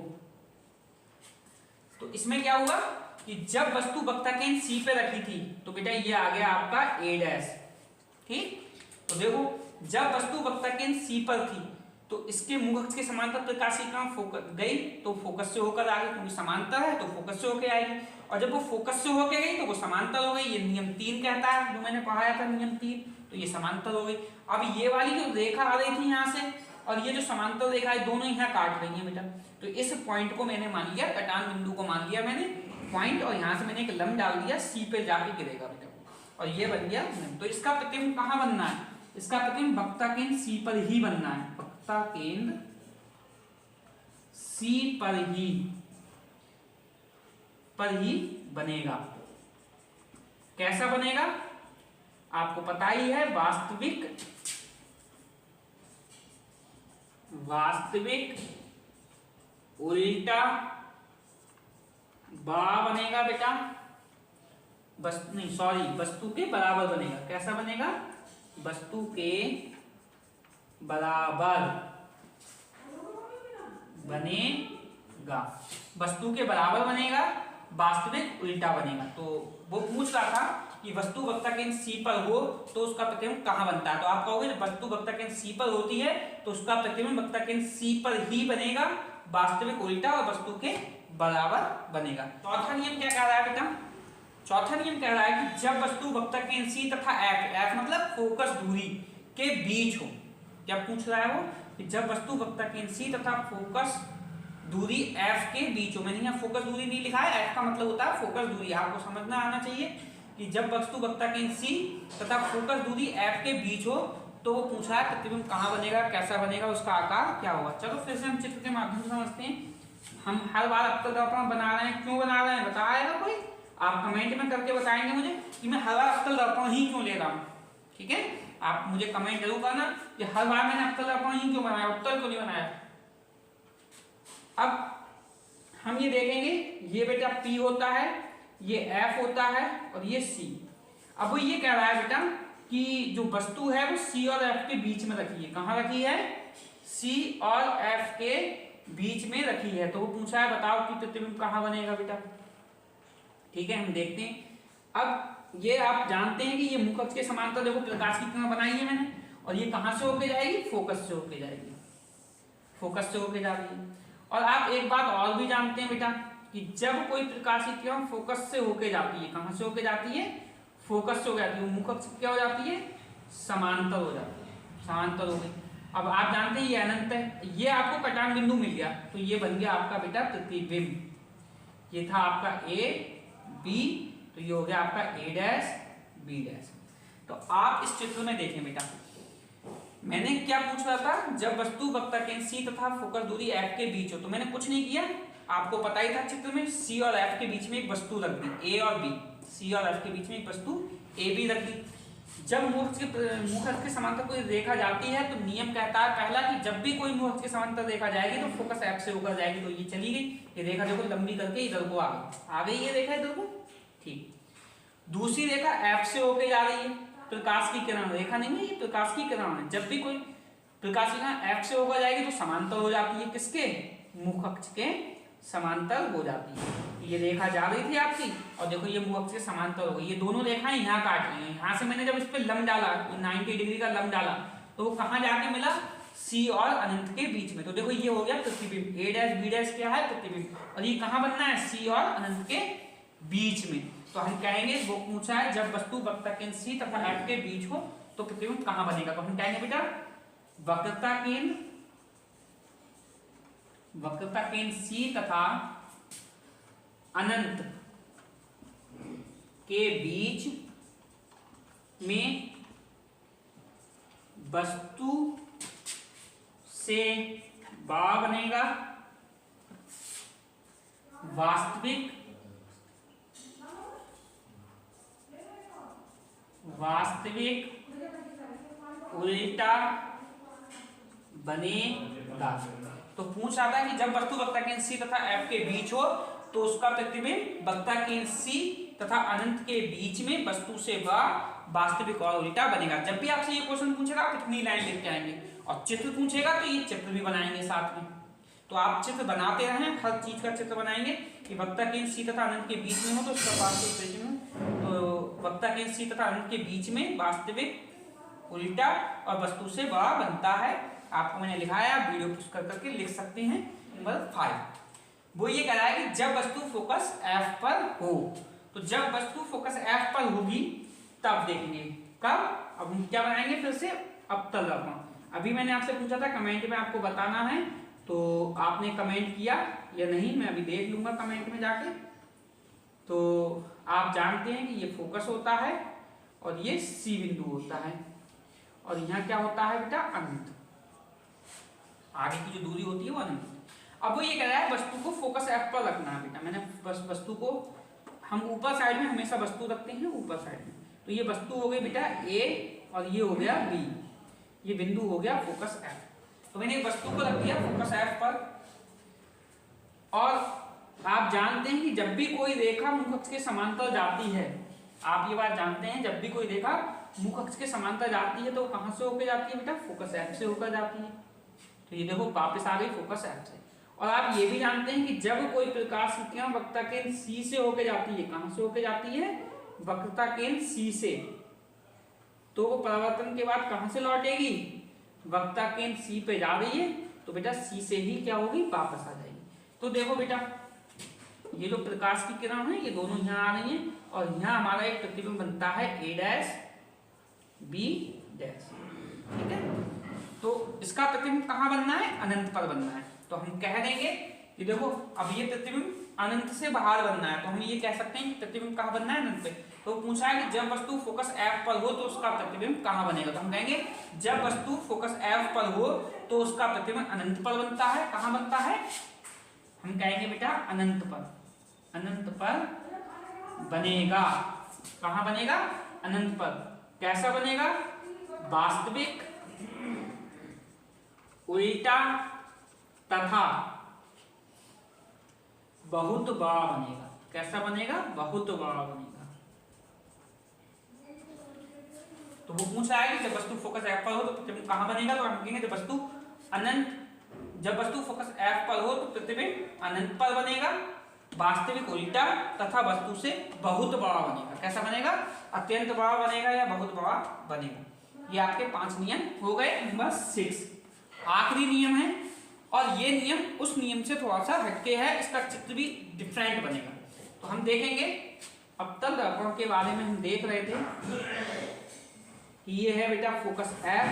तो इसमें क्या हुआ कि जब वस्तु वक्ता केंद्र सी पे रखी थी तो बेटा ये आ गया आपका A', ठीक। तो देखो जब वस्तु वक्ता केंद्र सी पर थी तो इसके मुख अक्ष के समांतर प्रकाश की किरण फोकस गई तो फोकस से होकर आ गई, क्योंकि समांतर है तो फोकस से होकर आएगी। और जब वो फोकस से होकर गई तो वो समांतर हो गई, ये नियम 3 कहता है, जो मैंने पढ़ाया था नियम 3, तो ये समांतर हो गई। अब ये वाली जो रेखा आ रही थी यहाँ से और ये जो समांतर रेखा है दोनों यहाँ काट रही है बेटा, तो इस पॉइंट को मैंने मान लिया, कटान बिंदु को मान लिया मैंने पॉइंट, और यहाँ से मैंने एक लंब डाल दिया, सी पे जाके गिरेगा बेटा, और ये बन गया। तो इसका प्रतिबिंब कहाँ बनना है, इसका प्रतिबिंब वक्ता केंद्र सी पर ही बनना है, वक्ता केंद्र सी पर ही बनेगा। कैसा बनेगा आपको पता ही है, वास्तविक उल्टा बा बनेगा बेटा, वस्तु के बराबर बनेगा। कैसा बनेगा, वस्तु के बराबर बनेगा, वस्तु के बराबर बनेगा, वास्तविक उल्टा बनेगा। तो वो पूछ रहा था कि वस्तु वक्ता केंद्र सी पर हो तो उसका प्रतिबिंब कहां बनता है, तो आप कहोगे वस्तु वक्ता केंद्र सी पर होती है तो उसका प्रतिबिंब वक्ता केंद्र सी पर ही बनेगा, वास्तविक उल्टा और वस्तु के बराबर बनेगा। चौथा नियम क्या कह रहा है बेटा, चौथा नियम कह रहा है कि जब वस्तु वक्ता केंद्र सी तथा एफ मतलब फोकस दूरी के बीच हो। क्या पूछ रहा है वो कि जब वस्तु वक्ता केंद्र सी तथा फोकस दूरी एफ के बीच हो। मैंने यहाँ फोकस दूरी नहीं लिखा है, एफ का मतलब होता है फोकस दूरी, आपको समझना आना चाहिए कि जब वस्तु वक्ता केंद्र सी तथा फोकस दूरी एफ के बीच हो तो वो पूछा है प्रतिबिंब कहाँ बनेगा, कैसा बनेगा, उसका आकार क्या होगा। चलो फिर से हम चित्र के माध्यम से समझते हैं। हम हर बार अवतल दर्पण बना रहे हैं, क्यों बना रहे हैं बताएगा कोई, आप कमेंट में करके बताएंगे मुझे कि मैं हर बार अवतल दर्पण ही क्यों ले रहा हूँ, ठीक है। आप मुझे कमेंट जरूर करना कि हर बार मैंने अवतल दर्पण ही क्यों बनाया, उत्तर क्यों नहीं बनाया। अब हम ये देखेंगे, ये बेटा P होता है, ये F होता है और ये C। अब वो ये कह रहा है बेटा कि जो वस्तु है वो सी और एफ के बीच में रखी है। कहाँ रखी है? सी और एफ के बीच में रखी है। तो वो पूछा है बताओ कि प्रतिबिंब कहाँ बनेगा बेटा। ठीक है, हम देखते हैं। अब ये आप जानते हैं कि ये मुख अक्ष के समांतर देखो प्रकाश की किरण बनाई है मैंने, और ये कहाँ से होके जाएगी? फोकस से होके जाएगी, फोकस से होके जा रही है। और आप एक बात और भी जानते हैं बेटा कि जब कोई प्रकाश की किरण फोकस से होके जाती है, कहाँ से होके जाती है? फोकस से हो जाती है, मुख अक्ष क्या हो जाती है? समांतर हो जाती है, समांतर हो गई। अब आप जानते हैं ये अनंत है, ये आपको कटान बिंदु मिल गया, तो ये बन गया आपका बेटा प्रतिबिंब। ये था आपका ए बी, तो ये हो गया आपका ए डैश बी डैश। तो आप इस चित्र में देखें बेटा, मैंने क्या पूछ रहा था? जब वस्तु वक्र केंद्र सी तथा फोकस दूरी एफ के बीच हो, तो मैंने कुछ नहीं किया, आपको पता ही था चित्र में सी और एफ के बीच में एक वस्तु रख दी, ए और बी, सी और एफ के बीच में एक वस्तु ए बी रख दी। जब मुख अक्ष के समांतर कोई रेखा जाती है तो नियम कहता है पहला कि जब भी कोई मुख अक्ष के समांतर रेखा जाएगी तो फोकस एफ से होकर जाएगी। तो ये चली गई, ये रेखा देखो लंबी करके इधर को आ गई ये रेखा इधर को। ठीक, दूसरी रेखा एफ से होकर जा रही है, प्रकाश की किरण, रेखा नहीं है ये, प्रकाश की किरण है। जब भी कोई प्रकाश की किरण एफ से होकर जाएगी तो समांतर हो जाती है, किसके? मुख अक्ष के समांतर हो जाती है। ये रेखा जा रही थी आपकी, और देखो ये मुख अक्ष के समांतर हो गई। ये दोनों रेखाएं यहाँ काट रही हैं, यहाँ से मैंने जब इस पे लंब डाला, 90 डिग्री का लंब डाला, तो वो कहाँ जाके मिला? सी और अनंत के बीच में। तो देखो ये हो गया प्रतिबिंब, ए डैश बी डैश क्या है? प्रतिबिंब। और ये कहाँ बनना है? सी और अनंत के बीच में। तो हम कहेंगे, वो पूछा है जब वस्तु वक्रता केंद्र सी तथा एफ के बीच हो तो प्रतिबिंब कहाँ बनेगा? तो हम कहेंगे बेटा वक्रता केंद्र सी तथा अनंत के बीच में वस्तु से बा बनेगा वास्तविक उल्टा बनेगा। तो पूछ रहा था कि जब वस्तु वक्रता केंद्र सी तथा एफ के बीच हो तो उसका प्रतिबिंब वक्रता केंद्र सी तथा अनंत के बीच में वस्तु से वास्तविक और उल्टा बनेगा। जब भी आपसे ये क्वेश्चन पूछेगा आप इतनी लाइन लिख के आएंगे, और चित्र पूछेगा तो ये चित्र भी बनाएंगे साथ में। तो आप चित्र बनाते रहें, हर चीज का चित्र बनाएंगे कि वक्रता केंद्र सी तथा अनंत के बीच में हो तो उसका वास्तविक, तो वक्रता केंद्र सी तथा अनंत के बीच में वास्तविक उल्टा और वस्तु से बनता है। आपको मैंने लिखा है, आप वीडियो पुश करके लिख सकते हैं। नंबर 5 वो ये कह रहा है कि जब वस्तु फोकस एफ पर हो, तो जब वस्तु फोकस एफ पर होगी तब देखेंगे कब। अब हम क्या बनाएंगे फिर से अवतल दर्पण। अभी मैंने आपसे पूछा था कमेंट में आपको बताना है, तो आपने कमेंट किया या नहीं मैं अभी देख लूंगा कमेंट में जाके। तो आप जानते हैं कि ये फोकस होता है और ये सी बिंदु होता है, और यहाँ क्या होता है बेटा? अनंत, आगे की जो दूरी होती है वो अनंत। अब वो ये कह रहा है वस्तु को फोकस एफ पर रखना है बेटा। मैंने वस्तु को हम ऊपर साइड में हमेशा वस्तु रखते हैं, ऊपर साइड में। तो ये वस्तु हो गई बेटा ए और ये हो गया बी, ये बिंदु हो गया फोकस एफ। तो मैंने वस्तु को रख दिया फोकस एफ पर। और आप जानते हैं कि जब भी कोई रेखा मुख अक्ष के समांतर जाती है, आप ये बात जानते हैं, जब भी कोई रेखा मुख अक्ष के समांतर जाती है तो कहां से होकर जाती है बेटा? फोकस एफ से होकर जाती है। तो ये देखो वापस आ गई फोकस एफ से। और आप ये भी जानते हैं कि जब कोई प्रकाश की किरण वक्रता केंद्र सी से होकर जाती है, कहां से होकर जाती है? वक्रता केंद्र सी से, तो वो परावर्तन के बाद कहां से लौटेगी? वक्रता केंद्र सी पे जा रही है तो बेटा सी से ही क्या होगी? वापस आ जाएगी। तो देखो बेटा ये जो प्रकाश की किरण है ये दोनों यहाँ आ रही है, और यहाँ हमारा एक प्रतिबिंब बनता है ए डैश बी डैश। ठीक है, तो इसका प्रतिबिंब कहाँ बनना है? अनंत पर बनना है। तो हम कह देंगे कि देखो अब ये प्रतिबिंब अनंत से बाहर बनना है, तो हम ये कह सकते हैं कि प्रतिबिंब कहाँ बनना है? अनंत पे। तो पूछा है कि जब वस्तु फोकस एफ पर हो तो उसका प्रतिबिंब कहाँ बनेगा? तो हम कहेंगे जब वस्तु फोकस एफ पर हो तो उसका प्रतिबिंब अनंत पर बनता है। कहाँ बनता है? हम कहेंगे बेटा अनंत पर, अनंत पर बनेगा। कहाँ बनेगा? अनंत पर। कैसा बनेगा? वास्तविक उल्टा तथा बहुत बड़ा बनेगा। कैसा बनेगा? बहुत बड़ा बनेगा। तो वो पूछ रहा है कि जब वस्तु फोकस F पर हो तो प्रतिबिंब कहाँ बनेगा, तो हम कहेंगे जब वस्तु फोकस F पर हो तो प्रतिबिंब अनंत पर बनेगा, वास्तविक उल्टा तथा वस्तु से बहुत बड़ा बनेगा। कैसा बनेगा? अत्यंत बड़ा बनेगा या बहुत बड़ा बनेगा। ये आपके 5 नियम हो गए। नंबर 6 आखिरी नियम है, और ये नियम उस नियम से थोड़ा सा हटके है, इसका चित्र भी डिफरेंट बनेगा। तो हम देखेंगे अवतल दर्पण के बारे में। हम देख रहे थे कि ये है बेटा फोकस F,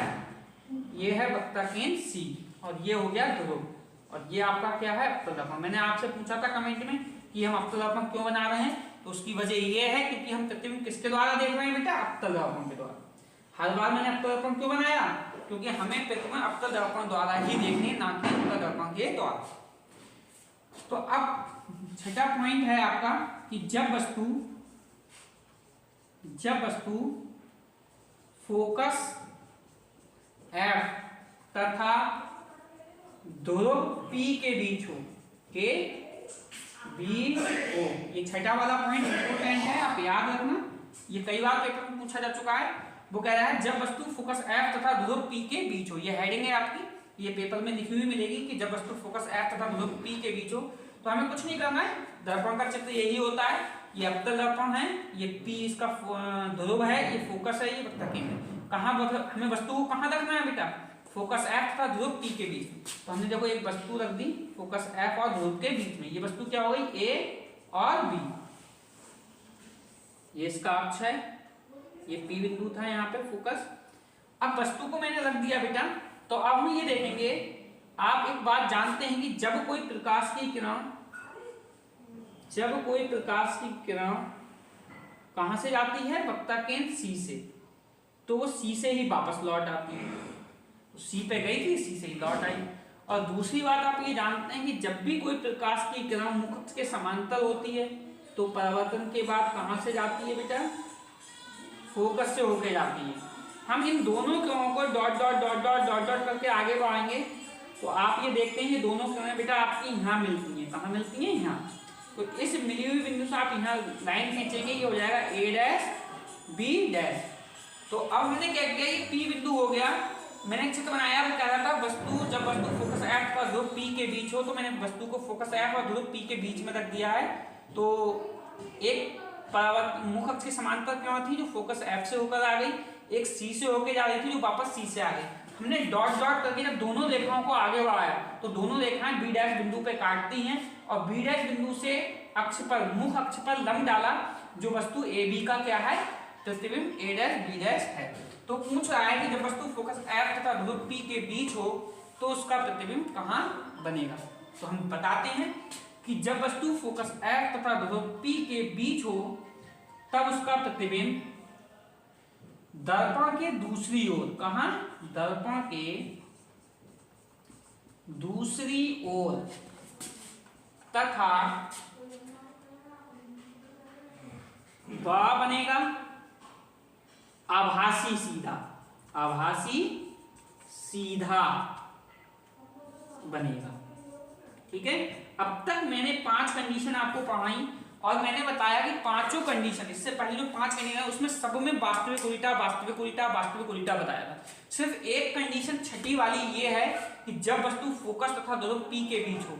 ये है वक्रता केंद्र C, और ये हो गया ध्रुव, और ये आपका क्या है? अवतल दर्पण। मैंने आपसे पूछा था कमेंट में कि हम अवतल दर्पण क्यों बना रहे हैं, तो उसकी वजह ये है क्योंकि हम प्रतिबिंब किसके द्वारा देख रहे हैं बेटा? अवतल दर्पण के द्वारा। हर बार मैंने अवतल दर्पण क्यों बनाया? क्योंकि हमें प्रतिबिंब अवतल दर्पण द्वारा ही देखनी है, ना कि अवतल दर्पण के द्वारा। तो अब छठा पॉइंट है आपका कि जब वस्तु फोकस F तथा ध्रुव P के बीच हो, ये छठा वाला पॉइंट इंपोर्टेंट है, आप याद रखना। ये कई बार पेपर में पूछा जा चुका है। वो कह रहा है जब वस्तु फोकस F तथा ध्रुव P के बीच हो, ये हेडिंग है आपकी, ये पेपर में लिखी हुई मिलेगी कि जब वस्तु फोकस F तथा ध्रुव P के बीच हो। तो हमें कुछ नहीं करना है, दर्पण का चित्र यही होता है। ये अवतल दर्पण है, ये P इसका ध्रुव है, ये फोकस है, ये वक्रता केंद्र है। कहाँ हमें वस्तु को कहाँ रखना है बेटा? फोकस F तथा ध्रुव P के बीच में। तो हमने देखो एक वस्तु रख दी फोकस F और ध्रुव के बीच में। ये वस्तु क्या हो गई? A और B। ये इसका अक्ष है, ये P बिंदु था यहाँ पे फोकस। अब वस्तु को मैंने रख दिया बेटा, तो अब हम ये देखेंगे, आप एक बात जानते हैं कि जब कोई प्रकाश की किरण कहां से जाती है? वक्रता केंद्र C से, तो वो C से ही वापस लौट आती है। तो C पे गई थी, C से ही लौट आई। और दूसरी बात आप ये जानते हैं कि जब भी कोई प्रकाश की किरण मुख अक्ष के समांतर होती है तो परावर्तन के बाद कहां से जाती है बेटा? फोकस से होके जाती है। हम इन दोनों किरणों co dot dot dot dot dot dot करके आगे बढ़ाएंगे, तो आप ये देखते हैं ये दोनों किरणें बेटा आपकी यहाँ मिलती हैं। कहाँ मिलती हैं? यहाँ। तो इस मिली हुई बिंदु से आप यहाँ लाइन खींचेंगे, ये हो जाएगा A' B'। तो अब हमने क्या किया, ये P बिंदु हो गया। मैंने चित्र बनाया, वो कह रहा था जब वस्तु फोकस F और ध्रुव P के बीच हो, तो मैंने वस्तु को फोकस F और ध्रुव P के बीच में रख दिया है। तो एक मुख अक्ष के समांतर किरण थी जो फोकस F से होकर आ गई, एक C से होकर जा रही थी जो वापस C से आ गई। हमने डॉट डॉट करके जब दोनों रेखाओं को आगे बढ़ाया तो दोनों रेखाएं B' बिंदु पे काटती हैं, और B' बिंदु से मुख अक्ष पर लंब डाला, जो वस्तु AB का क्या है? प्रतिबिंब A' B' है। तो पूछ रहा है कि जब वस्तु फोकस F तथा ध्रुव P के बीच हो तो उसका प्रतिबिंब कहाँ बनेगा? तो हम बताते हैं कि जब वस्तु फोकस F तथा ध्रुव P के बीच हो तब उसका प्रतिबिंब दर्पण के दूसरी ओर, कहां? दर्पण के दूसरी ओर तथा वह बनेगा आभासी सीधा बनेगा। ठीक है। अब तक मैंने 5 कंडीशन आपको पढ़ाई, और मैंने बताया कि पांचों कंडीशन, इससे पहले जो 5 कंडीशन है उसमें सब में वास्तविक उल्टा बताया था। सिर्फ एक कंडीशन छठी वाली ये है कि जब वस्तु फोकस तथा ध्रुव P के बीच हो।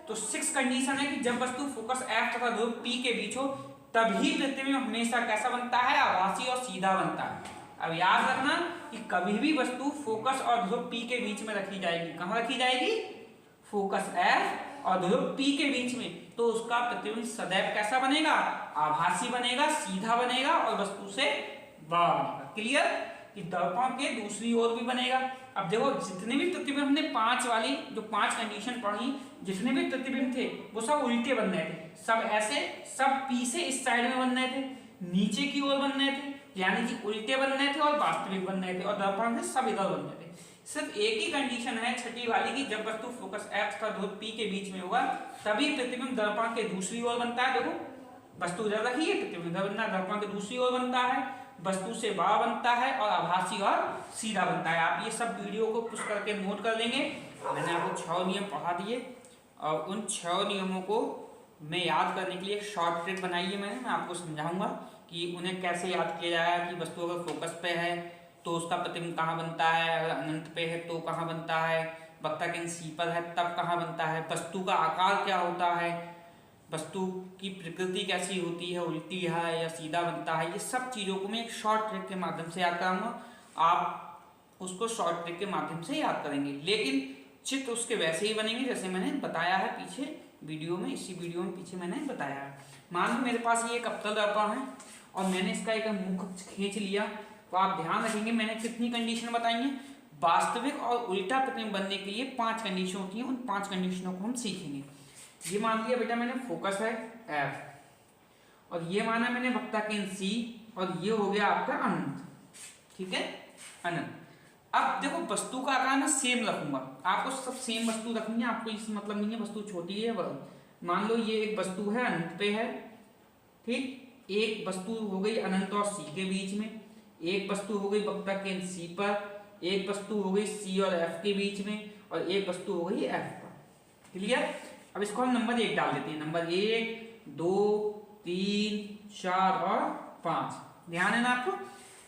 तो 6 कंडीशन है कि जब वस्तु फोकस F तथा ध्रुव P के बीच हो तभी प्रतिबिंब हमेशा कैसा बनता है? आभासी और सीधा बनता है। अब याद रखना कि कभी भी वस्तु फोकस और ध्रुव P के बीच में रखी जाएगी। कहां रखी जाएगी? फोकस F और ध्रुव P के बीच में, तो उसका प्रतिबिंब सदैव कैसा बनेगा? आभासी बनेगा, सीधा बनेगा और वस्तु से बड़ा बनेगा। क्लियर? कि दर्पण के दूसरी ओर भी बनेगा। अब देखो जितने भी प्रतिबिंब हमने 5 वाली जो 5 कंडीशन पढ़ी, जितने भी प्रतिबिंब थे वो सब उल्टे बन रहे थे। सब ऐसे, सब P से इस साइड में बन रहे थे, नीचे की ओर बन रहे थे, यानी कि उल्टे बन रहे थे और वास्तविक बन रहे थे, और दर्पण से सब इधर बन रहे थे। सिर्फ एक ही कंडीशन है छठी वाली की, जब वस्तु फोकस F तथा ध्रुव P के बीच में होगा तभी प्रतिबिंब दर्पण के दूसरी ओर बनता है। देखो वस्तु इधर रखी है, प्रतिबिंब दर्पण के दूसरी ओर बनता है, वस्तु से बड़ा बनता है और आभासी और सीधा बनता है। आप ये सब वीडियो को पुश करके नोट कर लेंगे। मैंने आपको 6 नियम पढ़ा दिए, और उन 6 नियमों को मैं याद करने के लिए एक शॉर्ट ट्रिक बनाई है। मैं आपको समझाऊंगा कि उन्हें कैसे याद किया जाए, कि वस्तु अगर फोकस पे है तो उसका प्रतिबिंब कहाँ बनता है, अगर अनंत पे है तो कहाँ बनता है, वक्ता केंद्र सी पर है तब कहाँ बनता है, वस्तु का आकार क्या होता है, वस्तु की प्रकृति कैसी होती है, उल्टी है या सीधा बनता है, ये सब चीज़ों को मैं एक शॉर्ट ट्रिक के माध्यम से याद कराऊंगा। आप उसको शॉर्ट ट्रिक के माध्यम से याद करेंगे, लेकिन चित्र उसके वैसे ही बनेंगे जैसे मैंने बताया है पीछे वीडियो में, इसी वीडियो में पीछे मैंने बताया है। मान लो मेरे पास ये एक अवतल दर्पण है और मैंने इसका एक मुख खींच लिया, तो आप ध्यान रखेंगे मैंने कितनी कंडीशन बताई है। वास्तविक और उल्टा प्रतिबिंब बनने के लिए 5 कंडीशन होती हैं, उन 5 कंडीशनों को हम सीखेंगे। ये मान लिया बेटा मैंने फोकस है F, और ये माना मैंने वक्ता केंद्र C, और ये हो गया आपका अनंत, ठीक है, अनंत। अब देखो वस्तु का आकार मैं सेम रखूंगा, आपको सब सेम वस्तु रखनी है, आपको इस मतलब नहीं है वस्तु छोटी है। मान लो ये एक वस्तु है अनंत पे है, ठीक, एक वस्तु हो गई अनंत और C के बीच में, एक वस्तु हो गई वक्ता केंद्र C पर, एक वस्तु हो गई C और F के बीच में, और एक वस्तु हो गई F पर। क्लियर? अब इसको हम नंबर 1 डाल देते हैं, नंबर 1 2 3 4 और 5, ध्यान है ना आपको।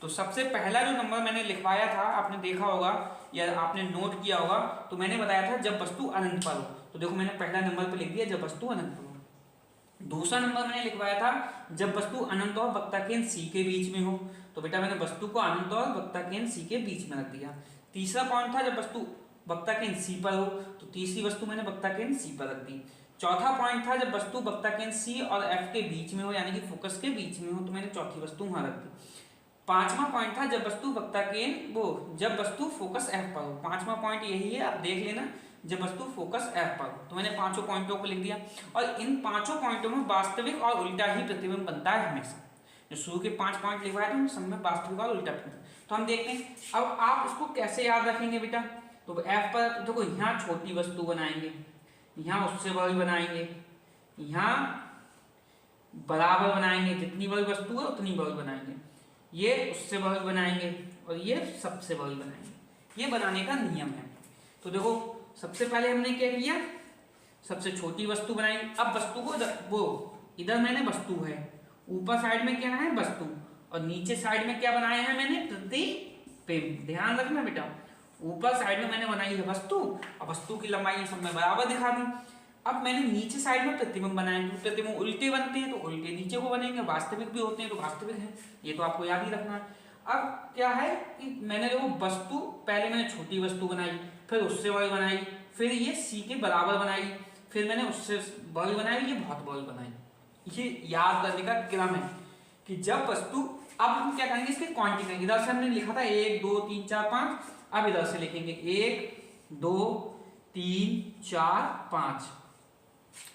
तो सबसे पहला जो नंबर मैंने लिखवाया था, आपने देखा होगा या आपने नोट किया होगा, तो मैंने बताया था जब वस्तु अनंत पर हो, तो देखो मैंने पहला नंबर पर लिख दिया जब वस्तु अनंत पर हो। दूसरा नंबर मैंने लिखवाया था जब वस्तु अनंत और वक्ता केंद्र C के बीच में हो, तो बेटा मैंने वस्तु को अनंत और वक्ता केंद्र C के बीच में रख दिया। तीसरा पॉइंट था जब वस्तु वक्ता केंद्र C पर हो, तो तीसरी वस्तु मैंने वक्ता केंद्र C पर रख दी। चौथा पॉइंट था जब वस्तु वक्ता केंद्र C और F के बीच में हो, यानी कि फोकस के बीच में हो, तो मैंने चौथी वस्तु वहां रख दी। पांचवा पॉइंट था जब वस्तु वक्ता केंद्र जब वस्तु फोकस F पर हो, पांचवा पॉइंट यही है, आप देख लेना, जब वस्तु फोकस F पर हो। तो मैंने पांचों पॉइंटों को लिख दिया, और इन पांचों पॉइंटों में वास्तविक और उल्टा ही प्रतिबिंब बनता है हमेशा। जो शुरू के 5 पॉइंट लिखवाए थे उन सब में वास्तविक और उल्टा प्रतिबिंब। तो हम देखते हैं अब आप उसको कैसे याद रखेंगे बेटा। तो F पर देखो यहाँ छोटी वस्तु बनाएंगे, यहाँ उससे बड़ी बनाएंगे, यहाँ बराबर बनाएंगे, जितनी बड़ी वस्तु है उतनी बड़ी बनाएंगे, ये उससे बड़ी बनाएंगे और ये सबसे बड़ी बनाएंगे। ये बनाने का नियम है। तो देखो सबसे पहले हमने क्या किया, सबसे छोटी वस्तु बनाई। अब वस्तु को इधर मैंने वस्तु है, ऊपर साइड में क्या है वस्तु, और नीचे साइड में क्या बनाया है मैंने प्रतिबिंब। ध्यान रखना बेटा, ऊपर साइड में मैंने बनाई है वस्तु, और वस्तु की लंबाई सब में बराबर दिखा दी। अब मैंने नीचे साइड में प्रतिबिंब बनाए, तो प्रतिबिंब उल्टे बनते हैं तो उल्टे नीचे को बनेंगे, वास्तविक भी होते हैं तो वास्तविक है, ये तो आपको याद ही रखना है। अब क्या है कि मैंने देखो वस्तु पहले मैंने छोटी वस्तु बनाई, फिर उससे बड़ी बनाई, फिर ये C के बराबर बनाई, फिर मैंने उससे बड़ी बनाई, ये बहुत बड़ी बनाई। ये याद करने का क्रम है कि जब वस्तु, अब हम क्या करेंगे इसके क्वांटिटी, इधर से हमने लिखा था 1 2 3 4 5, अब इधर से लिखेंगे 1 2 3 4 5।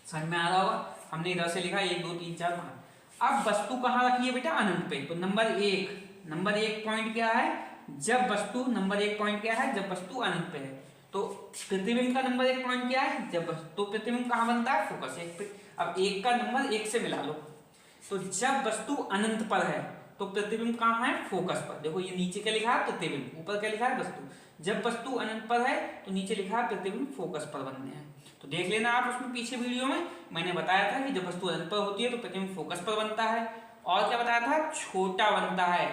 समझ में आ रहा होगा, हमने इधर से लिखा 1 2 3 4 5। अब वस्तु कहाँ रखी है बेटा, अनंत पे। तो नंबर एक पॉइंट क्या है, जब वस्तु, नंबर 1 पॉइंट क्या है, जब वस्तु अनंत पे है। तो प्रतिबिंब का नंबर 1 पॉइंट क्या है, जब तो प्रतिबिंब कहाँ बनता है, फोकस 1 पे। अब 1 का नंबर 1 से मिला लो, तो जब वस्तु अनंत पर है तो प्रतिबिंब कहाँ है, फोकस पर। देखो ये नीचे क्या लिखा है प्रतिबिंब, ऊपर क्या लिखा है वस्तु। जब वस्तु अनंत पर है तो नीचे लिखा है प्रतिबिंब फोकस पर बनने हैं। तो देख लेना आप उसमें पीछे वीडियो में मैंने बताया था कि जब वस्तु अनंत पर होती है तो प्रतिबिंब फोकस पर बनता है। और क्या बताया था, छोटा बनता है,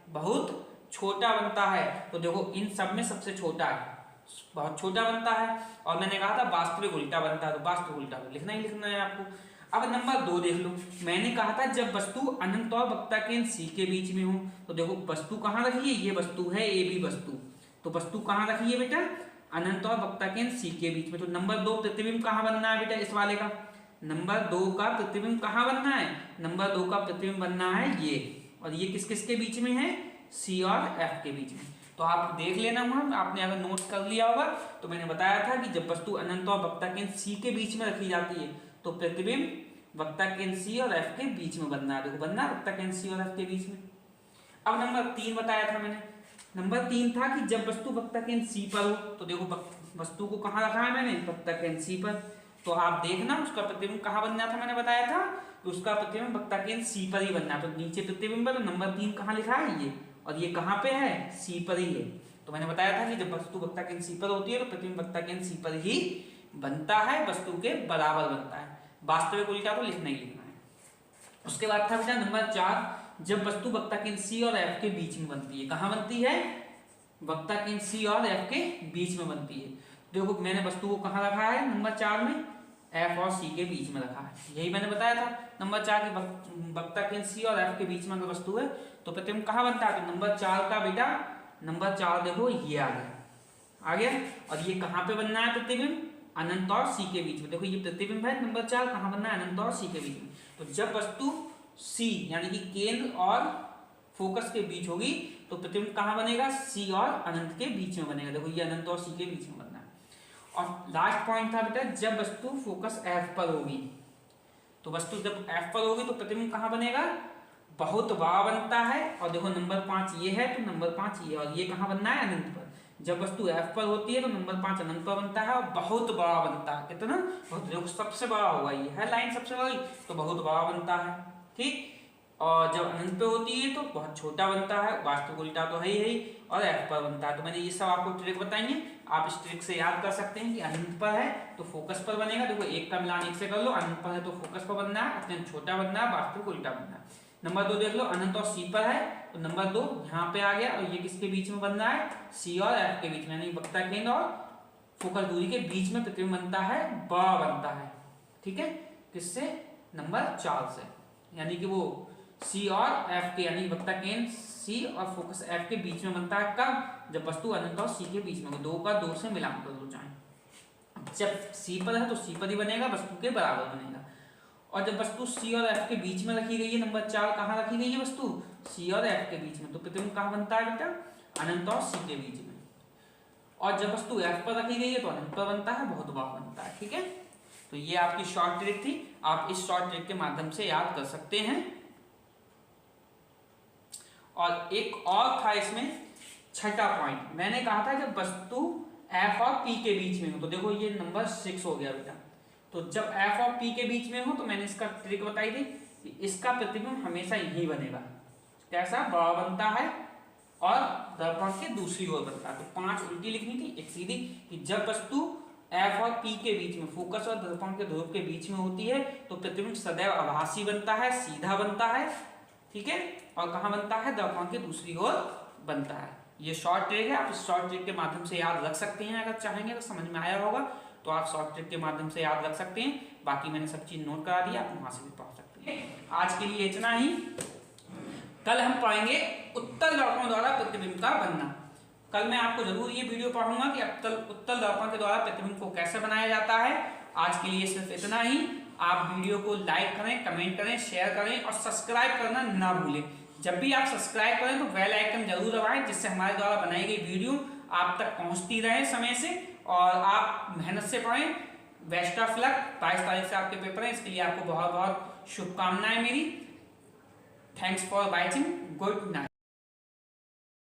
बहुत छोटा बनता है। तो देखो इन सब में सबसे छोटा है, बहुत छोटा बनता है। और मैंने कहा था वास्तविक उल्टा बनता है, तो वास्तविक उल्टा तो लिखना ही लिखना है आपको। अब नंबर 2 देख लो, मैंने कहा था जब वस्तु अनंत और वक्ता केंद्र C के बीच में हो। तो देखो वस्तु कहाँ रखी है, ये वस्तु है, ये भी वस्तु। तो वस्तु कहाँ रखी है बेटा, अनंत और वक्ता केंद्र C के बीच में। तो नंबर 2 प्रतिबिंब कहाँ बनना है बेटा, इस वाले का नंबर 2 का प्रतिबिंब कहाँ बनना है, नंबर 2 का प्रतिबिंब बनना है ये, और ये किस किस के बीच में है, C और F के बीच में। तो आप देख लेना वहां, आपने अगर नोट कर लिया होगा तो मैंने बताया था कि जब वस्तु अनंत और वक्ता केंद्र C के बीच में रखी जाती है तो प्रतिबिंब वक्ता केंद्र C और F के बीच में बनना है। देखो बनना है वक्ता केंद्र C और F के बीच में। अब नंबर 3 बताया था मैंने, नंबर 3 था कि जब वस्तु वक्ता केंद्र C पर हो। तो देखो वस्तु को कहाँ रखा है मैंने, वक्ता केंद्र C पर। तो आप देखना उसका प्रतिबिंब कहाँ बनना था, मैंने बताया था कि उसका प्रतिबिंब वक्ता केंद्र C पर ही बनना। तो नीचे प्रतिबिंब है, तो नंबर 3 कहाँ लिखा है ये, और ये कहाँ पे है, C पर ही है। तो मैंने बताया था कि जब वस्तु वक्ता केंद्र C पर होती है तो प्रतिबिंब वक्ता केंद्र C पर ही बनता है, वस्तु के बराबर बनता है। वास्तविक उल्टा तो लिखना ही लिखना है। उसके बाद था बेटा नंबर 4, जब वस्तु वक्ता केंद्र C और F के बीच में बनती है। कहाँ बनती है? वक्ता केंद्र C और F के बीच में बनती है। देखो मैंने वस्तु को कहाँ रखा है? नंबर 4 में F और C के बीच में रखा है। यही मैंने बताया था नंबर 4 के वक्ता केंद्र C और F के बीच में अगर वस्तु है तो प्रतिबिंब कहाँ बनता है? तो नंबर 4 का बेटा नंबर 4 देखो ये आ गया। और ये कहाँ पे बनना है प्रतिबिंब? अनंत और C के बीच में। देखो ये प्रतिबिंब है नंबर 4, कहाँ बनना है? अनंत और C के बीच में। तो जब वस्तु C यानी कि केंद्र और फोकस के बीच होगी तो प्रतिबिंब कहाँ बनेगा? C और अनंत के बीच में बनेगा। देखो ये अनंत और C के बीच में बनना है। और लास्ट पॉइंट था बेटा, जब वस्तु फोकस F पर होगी, तो वस्तु जब F पर होगी तो प्रतिबिंब कहाँ बनेगा? बहुत बड़ा बनता है। और देखो नंबर 5 ये है तो नंबर 5 ये, और ये कहाँ बनना है? अनंत पर। जब वस्तु F पर होती है तो नंबर 5 अनंत पर बनता है और बहुत बड़ा बनता है। कितना? बहुत। देखो सबसे बड़ा होगा, ये है लाइन सबसे बड़ी, तो बहुत बड़ा बनता है। ठीक। और जब अनंत पे होती है तो बहुत छोटा बनता है, वास्तविक उल्टा तो है ही, और F पर बनता है। तो मैंने ये सब आपको ट्रिक बताएंगे, आप इस ट्रिक से याद कर सकते हैं कि अनंत पर है तो फोकस पर बनेगा। देखो एक का मिलान एक से कर लो, अनंत पर है तो फोकस पर बनना है, अत्यंत छोटा बनना है, वास्तविक उल्टा बनना है। नंबर 2 देख लो, अनंत और C पर है तो नंबर 2 यहाँ पे आ गया, और ये किसके बीच में बनना है? C और F के बीच में, यानी वक्ता केंद्र और फोकस दूरी के बीच में प्रतिबिंब बनता है, बड़ा बनता है। ठीक है, किससे? नंबर 4 से। यानी कि वो C और F के, यानी वक्ता केंद्र C और फोकस F के बीच में बनता है। कब? जब वस्तु अनंत और C के बीच में, 2 का 2 से मिलान कर दो चाहे। जब C पर है तो C पर ही बनेगा, वस्तु के बराबर बनेगा। और जब वस्तु C और F के बीच में रखी गई है, नंबर 4 कहाँ रखी गई है वस्तु? C और F के बीच में, तो प्रतिबिंब कहाँ बनता है बेटा? अनंत और C के बीच में। और जब वस्तु F पर रखी गई है तो अनंत पर बनता है, बहुत बड़ा बनता है। ठीक है, तो ये आपकी शॉर्ट ट्रिक थी, आप इस शॉर्ट ट्रिक के माध्यम से याद कर सकते हैं। और एक और था इसमें, छठा पॉइंट मैंने कहा था जब वस्तु F और P के बीच में हो, तो देखो ये नंबर 6 हो गया बेटा। तो जब F और P के बीच में हो तो मैंने इसका ट्रिक बताई थी कि इसका प्रतिबिंब हमेशा यही बनेगा। कैसा? बड़ा बनता है और दर्पण के दूसरी ओर बनता है। तो 5 उल्टी लिखनी थी, एक सीधी, कि जब वस्तु F और P के बीच में, फोकस और दर्पण के ध्रुव के बीच में होती है तो प्रतिबिंब सदैव आभासी बनता है, सीधा बनता है। ठीक है, और कहाँ बनता है? दर्पण के दूसरी ओर बनता है। ये शॉर्ट ट्रिक है, आप इस शॉर्ट ट्रिक के माध्यम से याद रख सकते हैं। अगर चाहेंगे तो समझ में आया होगा तो आप शॉर्ट ट्रिक के माध्यम से याद रख सकते हैं। बाकी मैंने सब चीज नोट करा दिया, आप वहां से भी पढ़ सकते हैं। आज के लिए इतना ही। कल हम पढ़ेंगे उत्तल दर्पण द्वारा प्रतिबिंब का बनना। कल मैं आपको जरूर ये वीडियो पढ़ूंगा कि उत्तल दर्पण के द्वारा प्रतिबिंब को कैसे बनाया जाता है। आज के लिए सिर्फ इतना ही। आप वीडियो को लाइक करें, कमेंट करें, शेयर करें और सब्सक्राइब करना ना भूलें। जब भी आप सब्सक्राइब करें तो बेल आइकन जरूर दबाएं, जिससे हमारे द्वारा बनाई गई वीडियो आप तक पहुंचती रहे समय से, और आप मेहनत से पढ़ें। Best of luck. 22 तारीख से आपके पेपर हैं, इसके लिए आपको बहुत बहुत शुभकामनाएं मेरी। Thanks for watching. Good night.